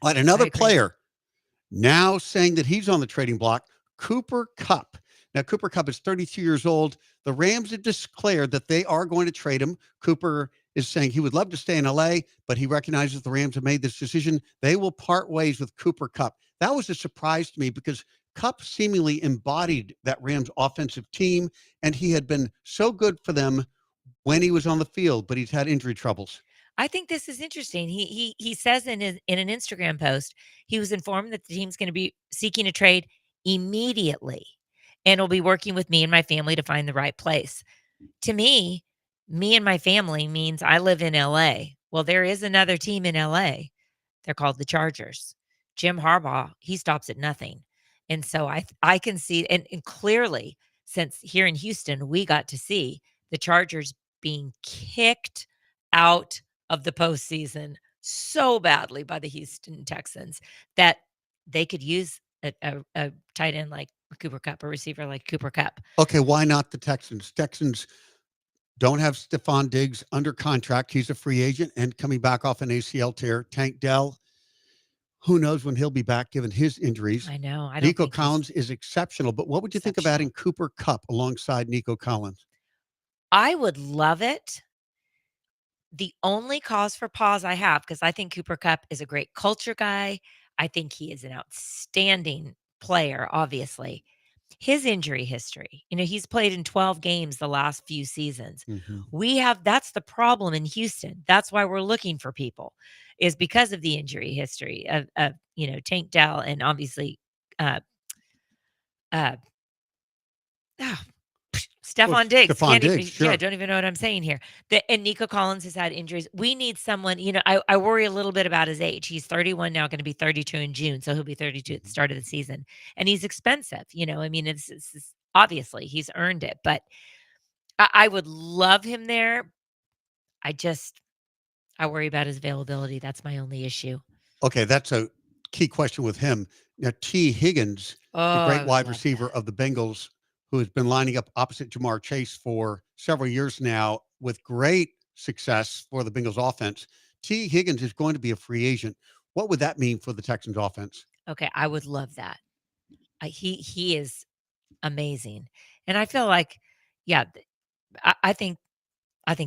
All right, another I agree. player now saying that he's on the trading block, Cooper Kupp. Now, Cooper Kupp is 32 years old. The Rams have declared that they are going to trade him. Cooper is saying he would love to stay in LA, but he recognizes the Rams have made this decision. They will part ways with Cooper Kupp. That was a surprise to me, because Kupp seemingly embodied that Rams offensive team, and he had been so good for them when he was on the field, but he's had injury troubles. I think this is interesting. He says in an Instagram post, he was informed that the team's going to be seeking a trade immediately and will be working with me and my family to find the right place. To me and my family means I live in LA. Well, there is another team in LA. They're called the Chargers. Jim Harbaugh, he stops at nothing. And so I can see, and clearly, since here in Houston, we got to see the Chargers being kicked out of the postseason so badly by the Houston Texans that they could use a tight end like Cooper Kupp, a receiver like Cooper Kupp. Okay, why not the Texans? Texans don't have Stephon Diggs under contract. He's a free agent and coming back off an ACL tear. Tank Dell, Who knows when he'll be back given his injuries. I know. I don't Nico think he's Collins is exceptional, but what would you think of adding Cooper Kupp alongside Nico Collins? I would love it. The only cause for pause I have, because I think Cooper Kupp is a great culture guy. I think he is an outstanding player, obviously. His injury history, he's played in 12 games the last few seasons. That's the problem in Houston. That's why we're looking for people, is because of the injury history of Tank Dell and obviously uh uh Stephon Diggs. Stephon Diggs, sure. Yeah, I don't even know what I'm saying here. And Nico Collins has had injuries. We need someone, I worry a little bit about his age. He's 31 now, going to be 32 in June. So he'll be 32 at the start of the season. And he's expensive. I mean, it's obviously he's earned it. But I would love him there. I worry about his availability. That's my only issue. Okay, that's a key question with him. Now, T. Higgins, the great wide receiver of the Bengals, who has been lining up opposite Jamar Chase for several years now with great success for the Bengals offense. T. Higgins is going to be a free agent. What would that mean for the Texans offense? Okay, I would love that. He is amazing. And I feel like, I think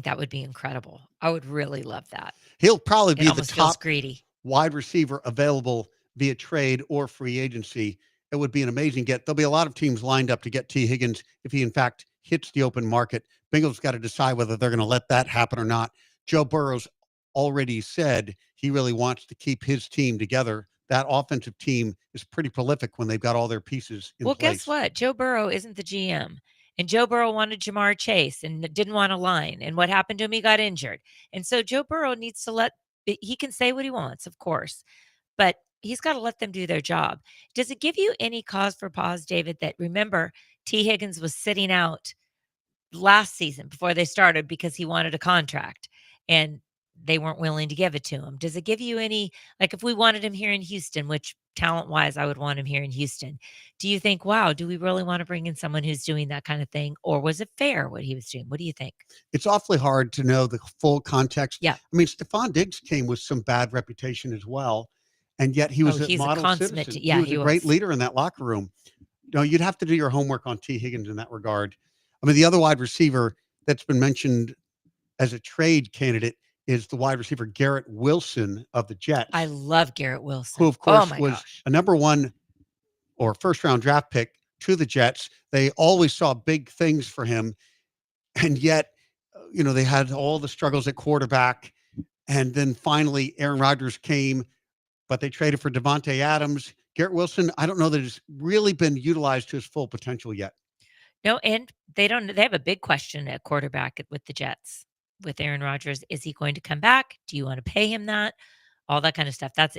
that would be incredible. I would really love that. He'll probably be the top greedy wide receiver available via trade or free agency. It would be an amazing get. There'll be a lot of teams lined up to get T. Higgins if he, in fact, hits the open market. Bengals got to decide whether they're going to let that happen or not. Joe Burrow's already said he really wants to keep his team together. That offensive team is pretty prolific when they've got all their pieces in place. Well, guess what? Joe Burrow isn't the GM. And Joe Burrow wanted Jamar Chase and didn't want a line. And what happened to him? He got injured. And so Joe Burrow needs to he can say what he wants, of course, but he's got to let them do their job. Does it give you any cause for pause, David, that remember T. Higgins was sitting out last season before they started because he wanted a contract and they weren't willing to give it to him? Does it give you any, like if we wanted him here in Houston, which talent-wise I would want him here in Houston, do you think, wow, do we really want to bring in someone who's doing that kind of thing? Or was it fair what he was doing? What do you think? It's awfully hard to know the full context. Yeah. I mean, Stephon Diggs came with some bad reputation as well. And yet he was a model citizen. Yeah, he was a great leader in that locker room. You'd have to do your homework on T. Higgins in that regard. I mean, the other wide receiver that's been mentioned as a trade candidate is the wide receiver Garrett Wilson of the Jets. I love Garrett Wilson. Who, of course, was a number 1 or first round draft pick to the Jets. They always saw big things for him. And yet, they had all the struggles at quarterback. And then finally, Aaron Rodgers came, but they traded for Devontae Adams. Garrett Wilson, I don't know that it's really been utilized to his full potential yet. No, and they have a big question at quarterback with the Jets. With Aaron Rodgers, is he going to come back? Do you want to pay him that? All that kind of stuff. That's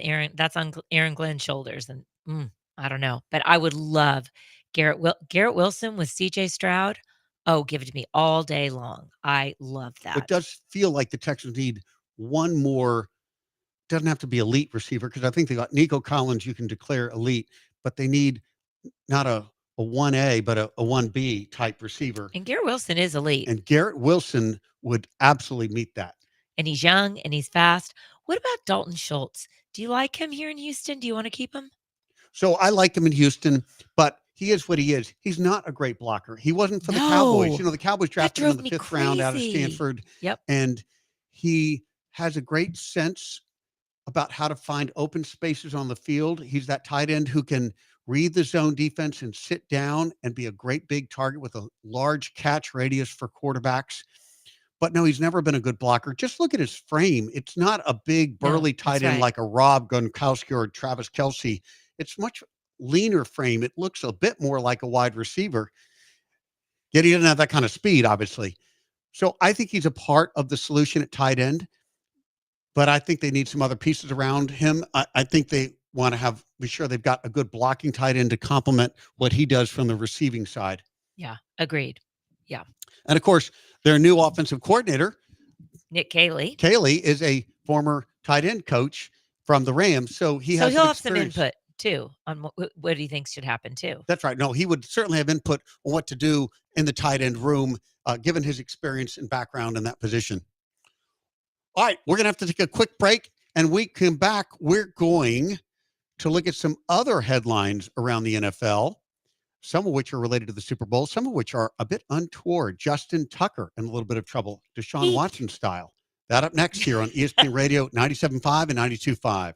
on Aaron Glenn's shoulders. And I don't know. But I would love Garrett Wilson with CJ Stroud. Oh, give it to me all day long. I love that. It does feel like the Texans need one more. Doesn't have to be elite receiver, because I think they got Nico Collins you can declare elite, but they need not a 1A, but a 1B type receiver. And Garrett Wilson is elite. And Garrett Wilson would absolutely meet that. And he's young and he's fast. What about Dalton Schultz? Do you like him here in Houston? Do you want to keep him? So I like him in Houston, but he is what he is. He's not a great blocker. He wasn't for the Cowboys. The Cowboys drafted him in the 5th round out of Stanford. Yep. And he has a great sense about how to find open spaces on the field. He's that tight end who can read the zone defense and sit down and be a great big target with a large catch radius for quarterbacks. But no, he's never been a good blocker. Just look at his frame. It's not a big, burly tight end like a Rob Gronkowski or Travis Kelce. It's much leaner frame. It looks a bit more like a wide receiver. Yet he doesn't have that kind of speed, obviously. So I think he's a part of the solution at tight end. But I think they need some other pieces around him. I think they want to be sure they've got a good blocking tight end to complement what he does from the receiving side. Yeah, agreed. Yeah. And of course, their new offensive coordinator, Nick Caley. Caley is a former tight end coach from the Rams. So he'll have some input too on what he thinks should happen too. That's right. No, he would certainly have input on what to do in the tight end room, given his experience and background in that position. All right, we're going to have to take a quick break, and we come back. We're going to look at some other headlines around the NFL, some of which are related to the Super Bowl, some of which are a bit untoward. Justin Tucker in a little bit of trouble, Deshaun Eek. Watson style. That up next here on ESPN Radio 97.5 and 92.5.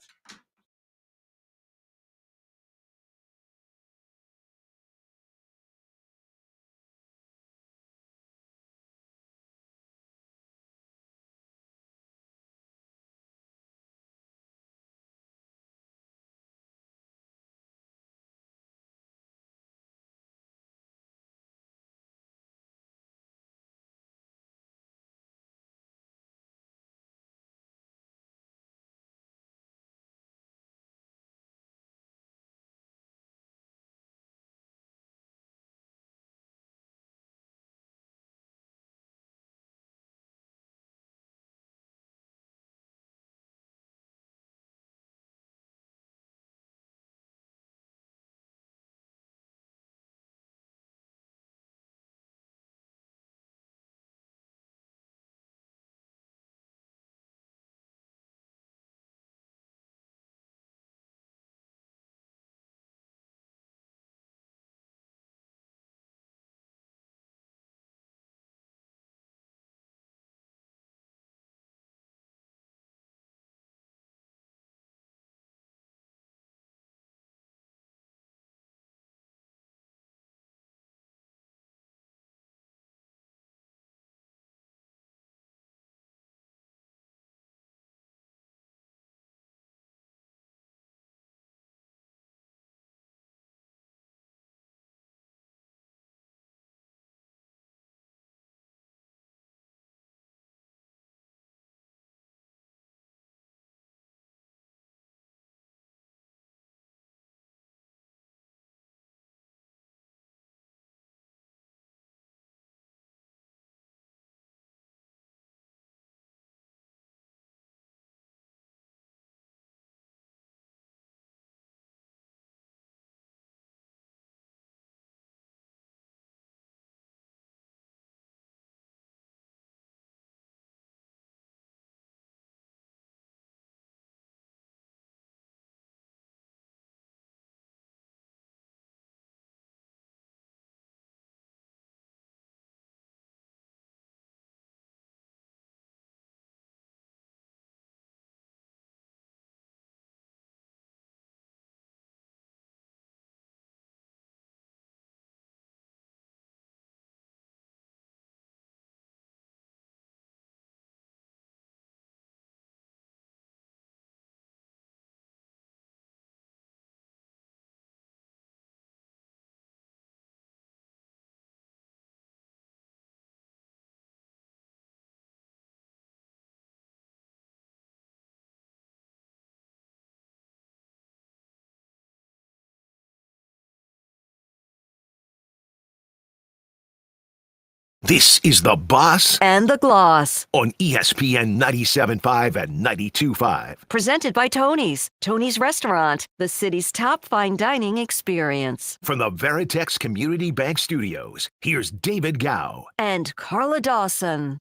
This is The Boss And the Gloss. on ESPN 97.5 and 92.5. Presented by Tony's. Tony's Restaurant, the city's top fine dining experience. From the Veritex Community Bank Studios, here's David Gow. And Carla Dawson.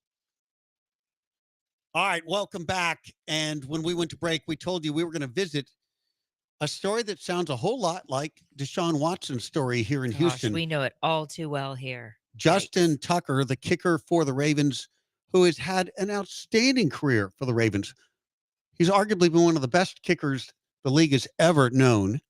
All right, welcome back. And when we went to break, we told you we were going to visit a story that sounds a whole lot like Deshaun Watson's story here in Gosh, Houston. we know it all too well here. Justin Yikes. Tucker, the kicker for the Ravens, who has had an outstanding career for the Ravens. He's arguably been one of the best kickers the league has ever known,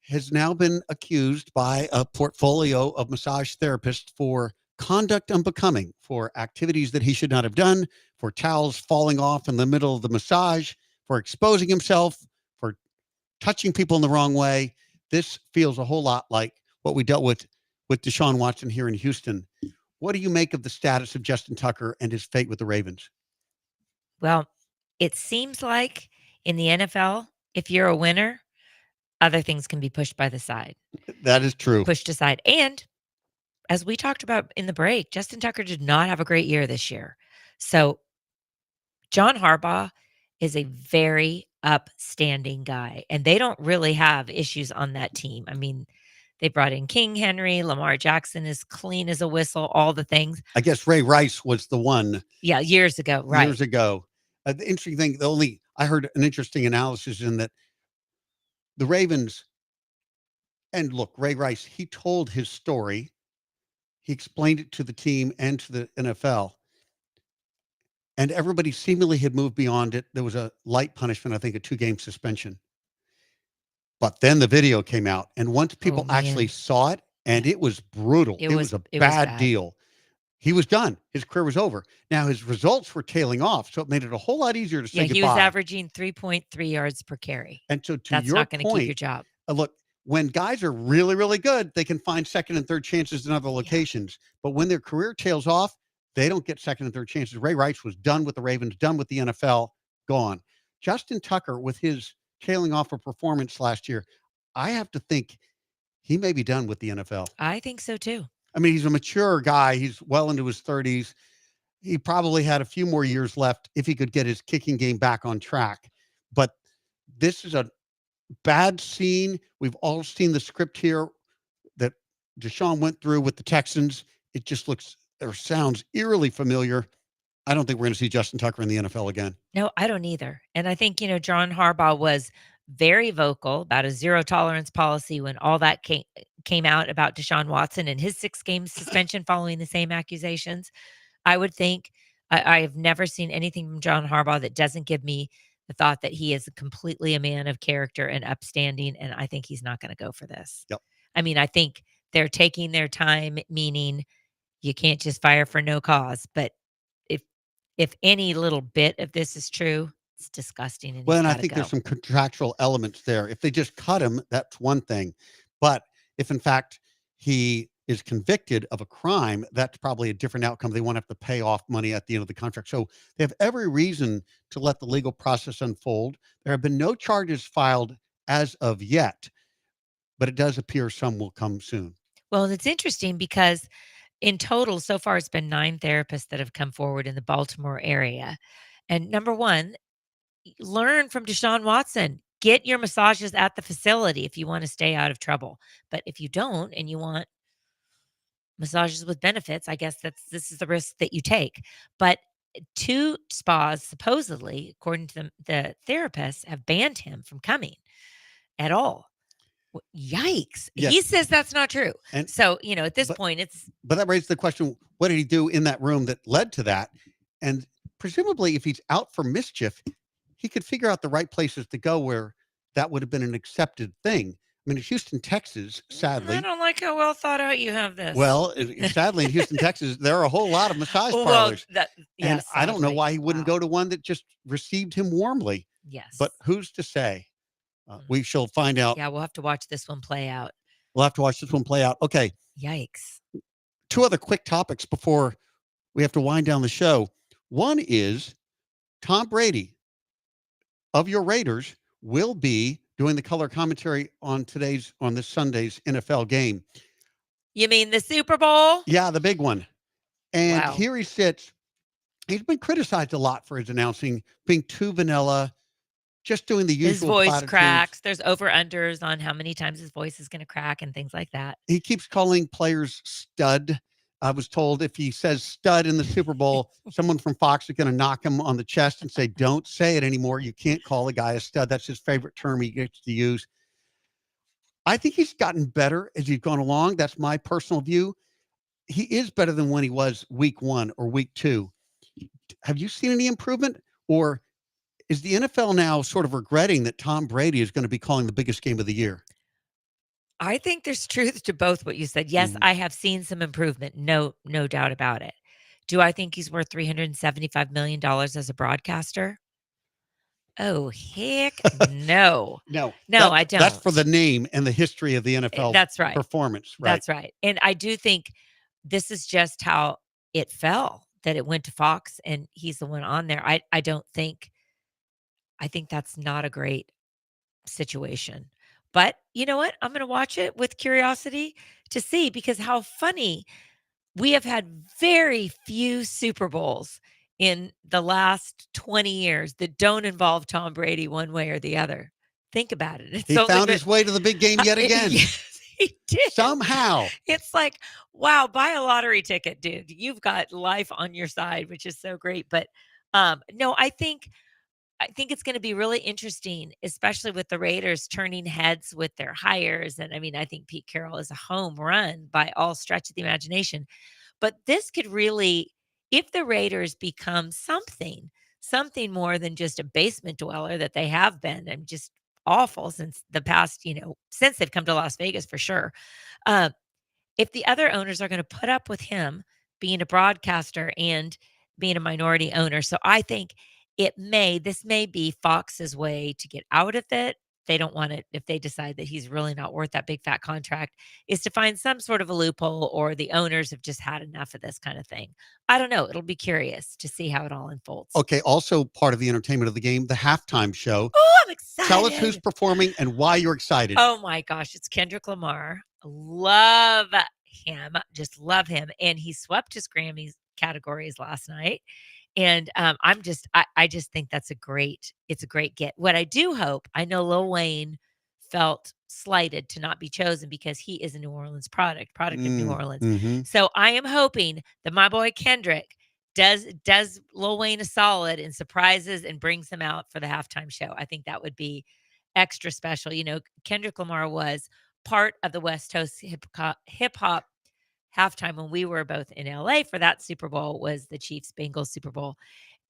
has now been accused by a portfolio of massage therapists for conduct unbecoming, for activities that he should not have done, for towels falling off in the middle of the massage, for exposing himself, for touching people in the wrong way. This feels a whole lot like what we dealt with Deshaun Watson here in Houston. What do you make of the status of Justin Tucker and his fate with the Ravens? Well, it seems like in the NFL, if you're a winner, other things can be pushed by the side, That is true. pushed aside. And as we talked about in the break, Justin Tucker did not have a great year this year. So John Harbaugh is a very upstanding guy, and they don't really have issues on that team. I mean, they brought in King Henry, Lamar Jackson is clean as a whistle, all the things. I guess Ray Rice was the one Yeah, years ago, right? years ago. The interesting thing, I heard an interesting analysis in that the Ravens, and look, Ray Rice, he told his story. He explained it to the team and to the NFL. And everybody seemingly had moved beyond it. There was a light punishment, I think a 2-game suspension. But then the video came out. And once people actually saw it, and it was brutal. It was a bad deal. He was done. His career was over. Now his results were tailing off, so it made it a whole lot easier to say goodbye. He was averaging 3.3 yards per carry. And so to That's your not going to keep your point, job. look, when guys are really, really good, they can find second and third chances in other locations. But when their career tails off, they don't get second and third chances. Ray Rice was done with the Ravens, done with the NFL, gone. Justin Tucker, with his tailing off of performance last year, I have to think he may be done with the NFL. I think so too. I mean, he's a mature guy. He's well into his 30s. He probably had a few more years left if he could get his kicking game back on track. But this is a bad scene. We've all seen the script here that Deshaun went through with the Texans. It just looks or sounds eerily familiar. I don't think we're going to see Justin Tucker in the NFL again. No, I don't either. And I think, John Harbaugh was very vocal about a zero tolerance policy when all that came out about Deshaun Watson and his 6-game suspension following the same accusations. I would think I have never seen anything from John Harbaugh that doesn't give me the thought that he is completely a man of character and upstanding. And I think he's not going to go for this. Yep. I mean, I think they're taking their time, meaning you can't just fire for no cause. But if any little bit of this is true, it's disgusting. And well, and I think there's some contractual elements there. If they just cut him, that's one thing. But if in fact he is convicted of a crime, that's probably a different outcome. They won't have to pay off money at the end of the contract. So they have every reason to let the legal process unfold. There have been no charges filed as of yet, but it does appear some will come soon. Well, and it's interesting because in total, so far, it's been 9 therapists that have come forward in the Baltimore area. And number one, learn from Deshaun Watson. Get your massages at the facility if you want to stay out of trouble. But if you don't and you want massages with benefits, I guess this is the risk that you take. But 2 spas, supposedly, according to the therapists, have banned him from coming at all. Yikes. Yes. He says that's not true. And so, at this point, But that raises the question, what did he do in that room that led to that? And presumably, if he's out for mischief, he could figure out the right places to go where that would have been an accepted thing. I mean, in Houston, Texas, sadly. I don't like how well thought out you have this. Well, sadly, in Houston, Texas, there are a whole lot of massage parlors. And I don't know why he wouldn't go to one that just received him warmly. Yes. But who's to say? We shall find out. Yeah, we'll have to watch this one play out. We'll have to watch this one play out. Okay. Yikes. 2 other quick topics before we have to wind down the show. One is Tom Brady of your Raiders will be doing the color commentary on this Sunday's NFL game. You mean the Super Bowl? Yeah, the big one. And Wow. Here he sits. He's been criticized a lot for his announcing being too vanilla, just doing the usual His voice platitudes. cracks. There's over-unders on how many times his voice is going to crack and things like that. He keeps calling players stud. I was told if he says stud in the Super Bowl, someone from Fox is going to knock him on the chest and say, don't say it anymore. You can't call a guy a stud. That's his favorite term he gets to use. I think he's gotten better as he's gone along. That's my personal view. He is better than when he was week 1 or week 2. Have you seen any improvement? Or is the NFL now sort of regretting that Tom Brady is going to be calling the biggest game of the year? I think there's truth to both what you said. Yes, I have seen some improvement. No doubt about it. Do I think he's worth $375 million as a broadcaster? Oh, heck no. No, I don't. That's for the name and the history of the NFL That's right. performance. Right. That's right. And I do think this is just how it fell, that it went to Fox and he's the one on there. I think that's not a great situation. But you know what? I'm going to watch it with curiosity to see, because how funny. We have had very few Super Bowls in the last 20 years that don't involve Tom Brady one way or the other. Think about it. He found his way to the big game yet again. Yes, he did. Somehow. It's like, wow, buy a lottery ticket, dude. You've got life on your side, which is so great. But no, I think I think it's going to be really interesting, especially with the Raiders turning heads with their hires. And I mean, I think Pete Carroll is a home run by all stretch of the imagination. But this could really, if the Raiders become something more than just a basement dweller that they have been, and just awful since the past, since they've come to Las Vegas for sure. Uh, if the other owners are going to put up with him being a broadcaster and being a minority owner. So I think this may be Fox's way to get out of it. They don't want it if they decide that he's really not worth that big fat contract, is to find some sort of a loophole, or the owners have just had enough of this kind of thing. I don't know. It'll be curious to see how it all unfolds. Okay. Also part of the entertainment of the game, the halftime show. Oh, I'm excited. Tell us who's performing and why you're excited. Oh my gosh, it's Kendrick Lamar. Love him. Just love him. And he swept his Grammys categories last night. And I just think it's a great get. What I do hope, I know Lil Wayne felt slighted to not be chosen because he is a New Orleans product of New Orleans. Mhm. So I am hoping that my boy Kendrick does Lil Wayne a solid and surprises and brings him out for the halftime show. I think that would be extra special. Kendrick Lamar was part of the West Coast hip hop halftime when we were both in LA for that Super Bowl, was the Chiefs Bengals Super Bowl.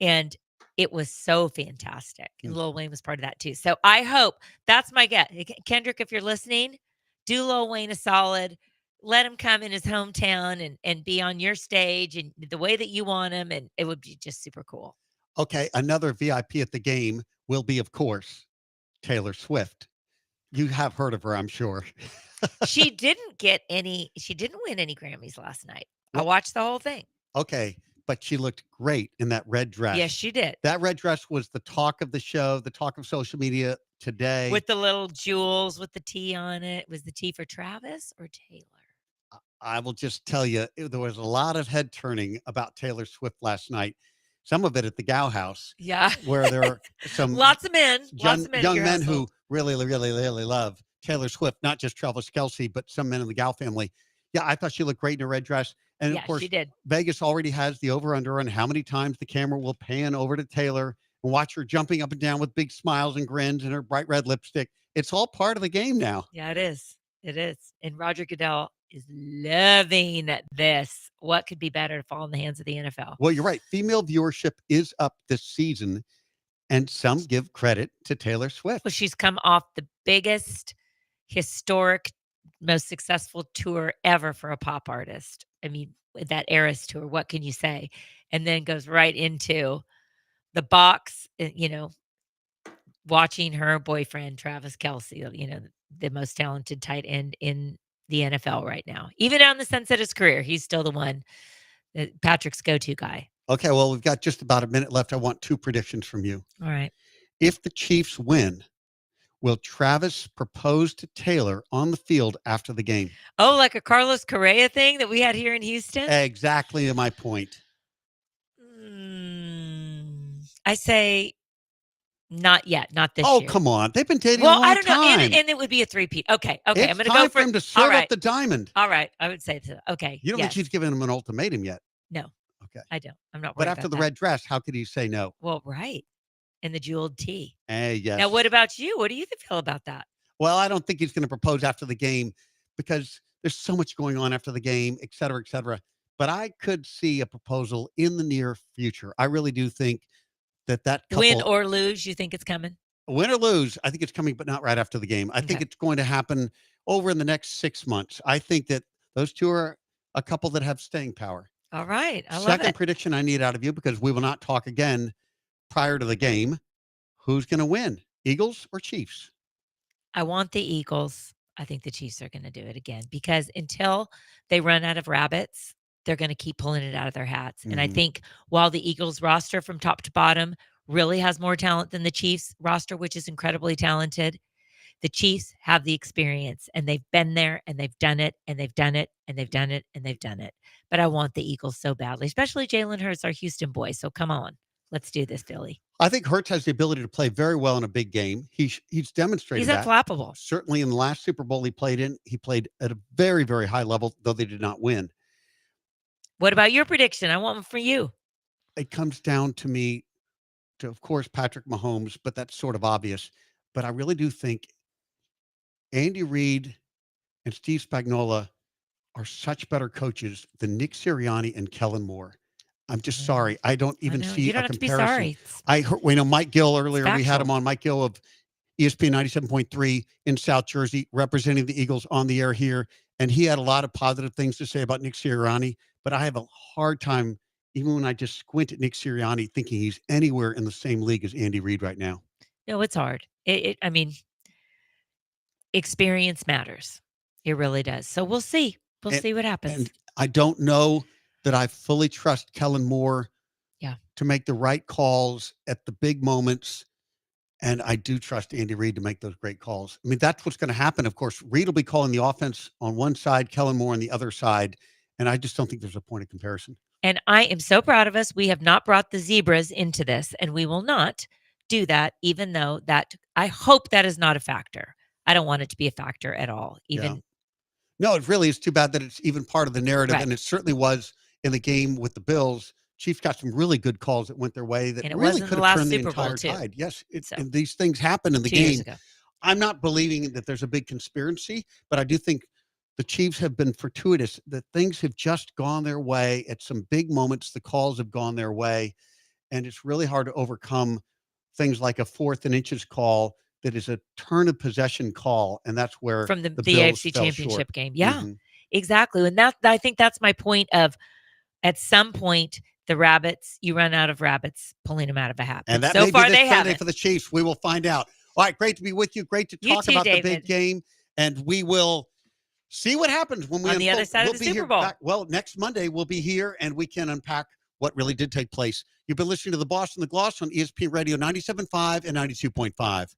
And it was so fantastic. And Lil Wayne was part of that too. So I hope, that's my guess. Kendrick, if you're listening, do Lil Wayne a solid. Let him come in his hometown and be on your stage and the way that you want him. And it would be just super cool. Okay. Another VIP at the game will be, of course, Taylor Swift. You have heard of her, I'm sure. She didn't win any Grammys last night. I watched the whole thing. Okay. But she looked great in that red dress. Yes, she did. That red dress was the talk of the show, the talk of social media today. With the little jewels with the T on it. Was the T for Travis or Taylor? I will just tell you, there was a lot of head turning about Taylor Swift last night. Some of it at the Gow House. Yeah. Where there are some lots of men young men who household. really, really, really love Taylor Swift, not just Travis Kelce, but some men in the Gow family. Yeah, I thought she looked great in a red dress. And Yeah, of course, she did. Vegas already has the over-under on how many times the camera will pan over to Taylor and watch her jumping up and down with big smiles and grins and her bright red lipstick. It's all part of the game now. Yeah, it is. It is. And Roger Goodell is loving this. What could be better to fall in the hands of the NFL? Well, you're right. Female viewership is up this season, and some give credit to Taylor Swift. Well, she's come off the biggest, historic, most successful tour ever for a pop artist. I mean, that Eras tour, what can you say? And then goes right into the box, watching her boyfriend, Travis Kelce, the most talented tight end in the NFL right now. Even on the sunset of his career, he's still the one, Patrick's go-to guy. Okay, well, we've got just about a minute left. I want 2 predictions from you. All right. If the Chiefs win, will Travis propose to Taylor on the field after the game? Oh, like a Carlos Correa thing that we had here in Houston? Exactly my point. I say not yet, not this Oh, year. come on. They've been dating Well, a long I don't know. time. And it would be a three-peat. Okay. It's I'm going to time go for him to serve up the diamond. All right. I would say so. Okay. You don't think she's given him an ultimatum yet? No. Okay. I don't. I'm not But worried after about the that. red dress, how could he say no? Well, right. And the jeweled tee. Yes. Now, what about you? What do you feel about that? Well, I don't think he's going to propose after the game because there's so much going on after the game, et cetera, et cetera. But I could see a proposal in the near future. I really do think that couple, Win or lose, you think it's coming? Win or lose, I think it's coming, but not right after the game. I think Okay. it's going to happen over in the next 6 months. I think that those two are a couple that have staying power. All right. I love Second it. prediction I need out of you, because we will not talk again prior to the game. Who's going to win, Eagles or Chiefs? I want the Eagles. I think the Chiefs are going to do it again because until they run out of rabbits, they're going to keep pulling it out of their hats. And I Mhm. think while the Eagles roster from top to bottom really has more talent than the Chiefs roster, which is incredibly talented, the Chiefs have the experience and they've been there and they've done it and they've done it and they've done it and they've done it. But I want the Eagles so badly, especially Jalen Hurts, our Houston boy. So come on, let's do this, Philly. I think Hurts has the ability to play very well in a big game. He's demonstrated He's that. unflappable. Certainly in the last Super Bowl he played in, he played at a very, very high level, though they did not win. What about your prediction? I want one for you. It comes down to me, to, of course, Patrick Mahomes, but that's sort of obvious. But I really do think Andy Reid and Steve Spagnuolo are such better coaches than Nick Sirianni and Kellen Moore. I'm just sorry. I don't even see you don't a have to be comparison. sorry. I heard, Mike Gill earlier, we had factual. him on, Mike Gill of ESPN 97.3 in South Jersey, representing the Eagles on the air here. And he had a lot of positive things to say about Nick Sirianni, but I have a hard time, even when I just squint at Nick Sirianni, thinking he's anywhere in the same league as Andy Reid right now. No, it's hard. I mean, experience matters. It really does. So we'll see. We'll see what happens. And I don't know that I fully trust Kellen Moore to make the right calls at the big moments. And I do trust Andy Reid to make those great calls. I mean, that's what's going to happen. Of course, Reid will be calling the offense on one side, Kellen Moore on the other side. And I just don't think there's a point of comparison. And I am so proud of us. We have not brought the zebras into this, and we will not do that, even though that I hope that is not a factor. I don't want it to be a factor at all. No, it really is too bad that it's even part of the narrative. Right. And it certainly was in the game with the Bills. Chiefs got some really good calls that went their way that And it really was in could the have last turned the Super Bowl, entire too. tide. Yes, So, and these things happen in the 2 years game. ago. I'm not believing that there's a big conspiracy, but I do think the Chiefs have been fortuitous, that things have just gone their way at some big moments. The calls have gone their way, and it's really hard to overcome things like a 4th and inches call that is a turn of possession call, and that's where From the Bills AFC fell Championship short. game. Yeah, Mhm. exactly. And I think that's my point of, at some point, the rabbits, you run out of rabbits pulling them out of a hat. And But that so may far be this they Sunday haven't. for the Chiefs. We will find out. All right, great to be with you. Great to You talk too, about the big David. game, and we will see what happens when we On the other unfold. side of We'll the be Super here Bowl. back- well, next Monday we'll be here, and we can unpack what really did take place. You've been listening to The Boss and the Gloss on ESPN Radio 97.5 and 92.5.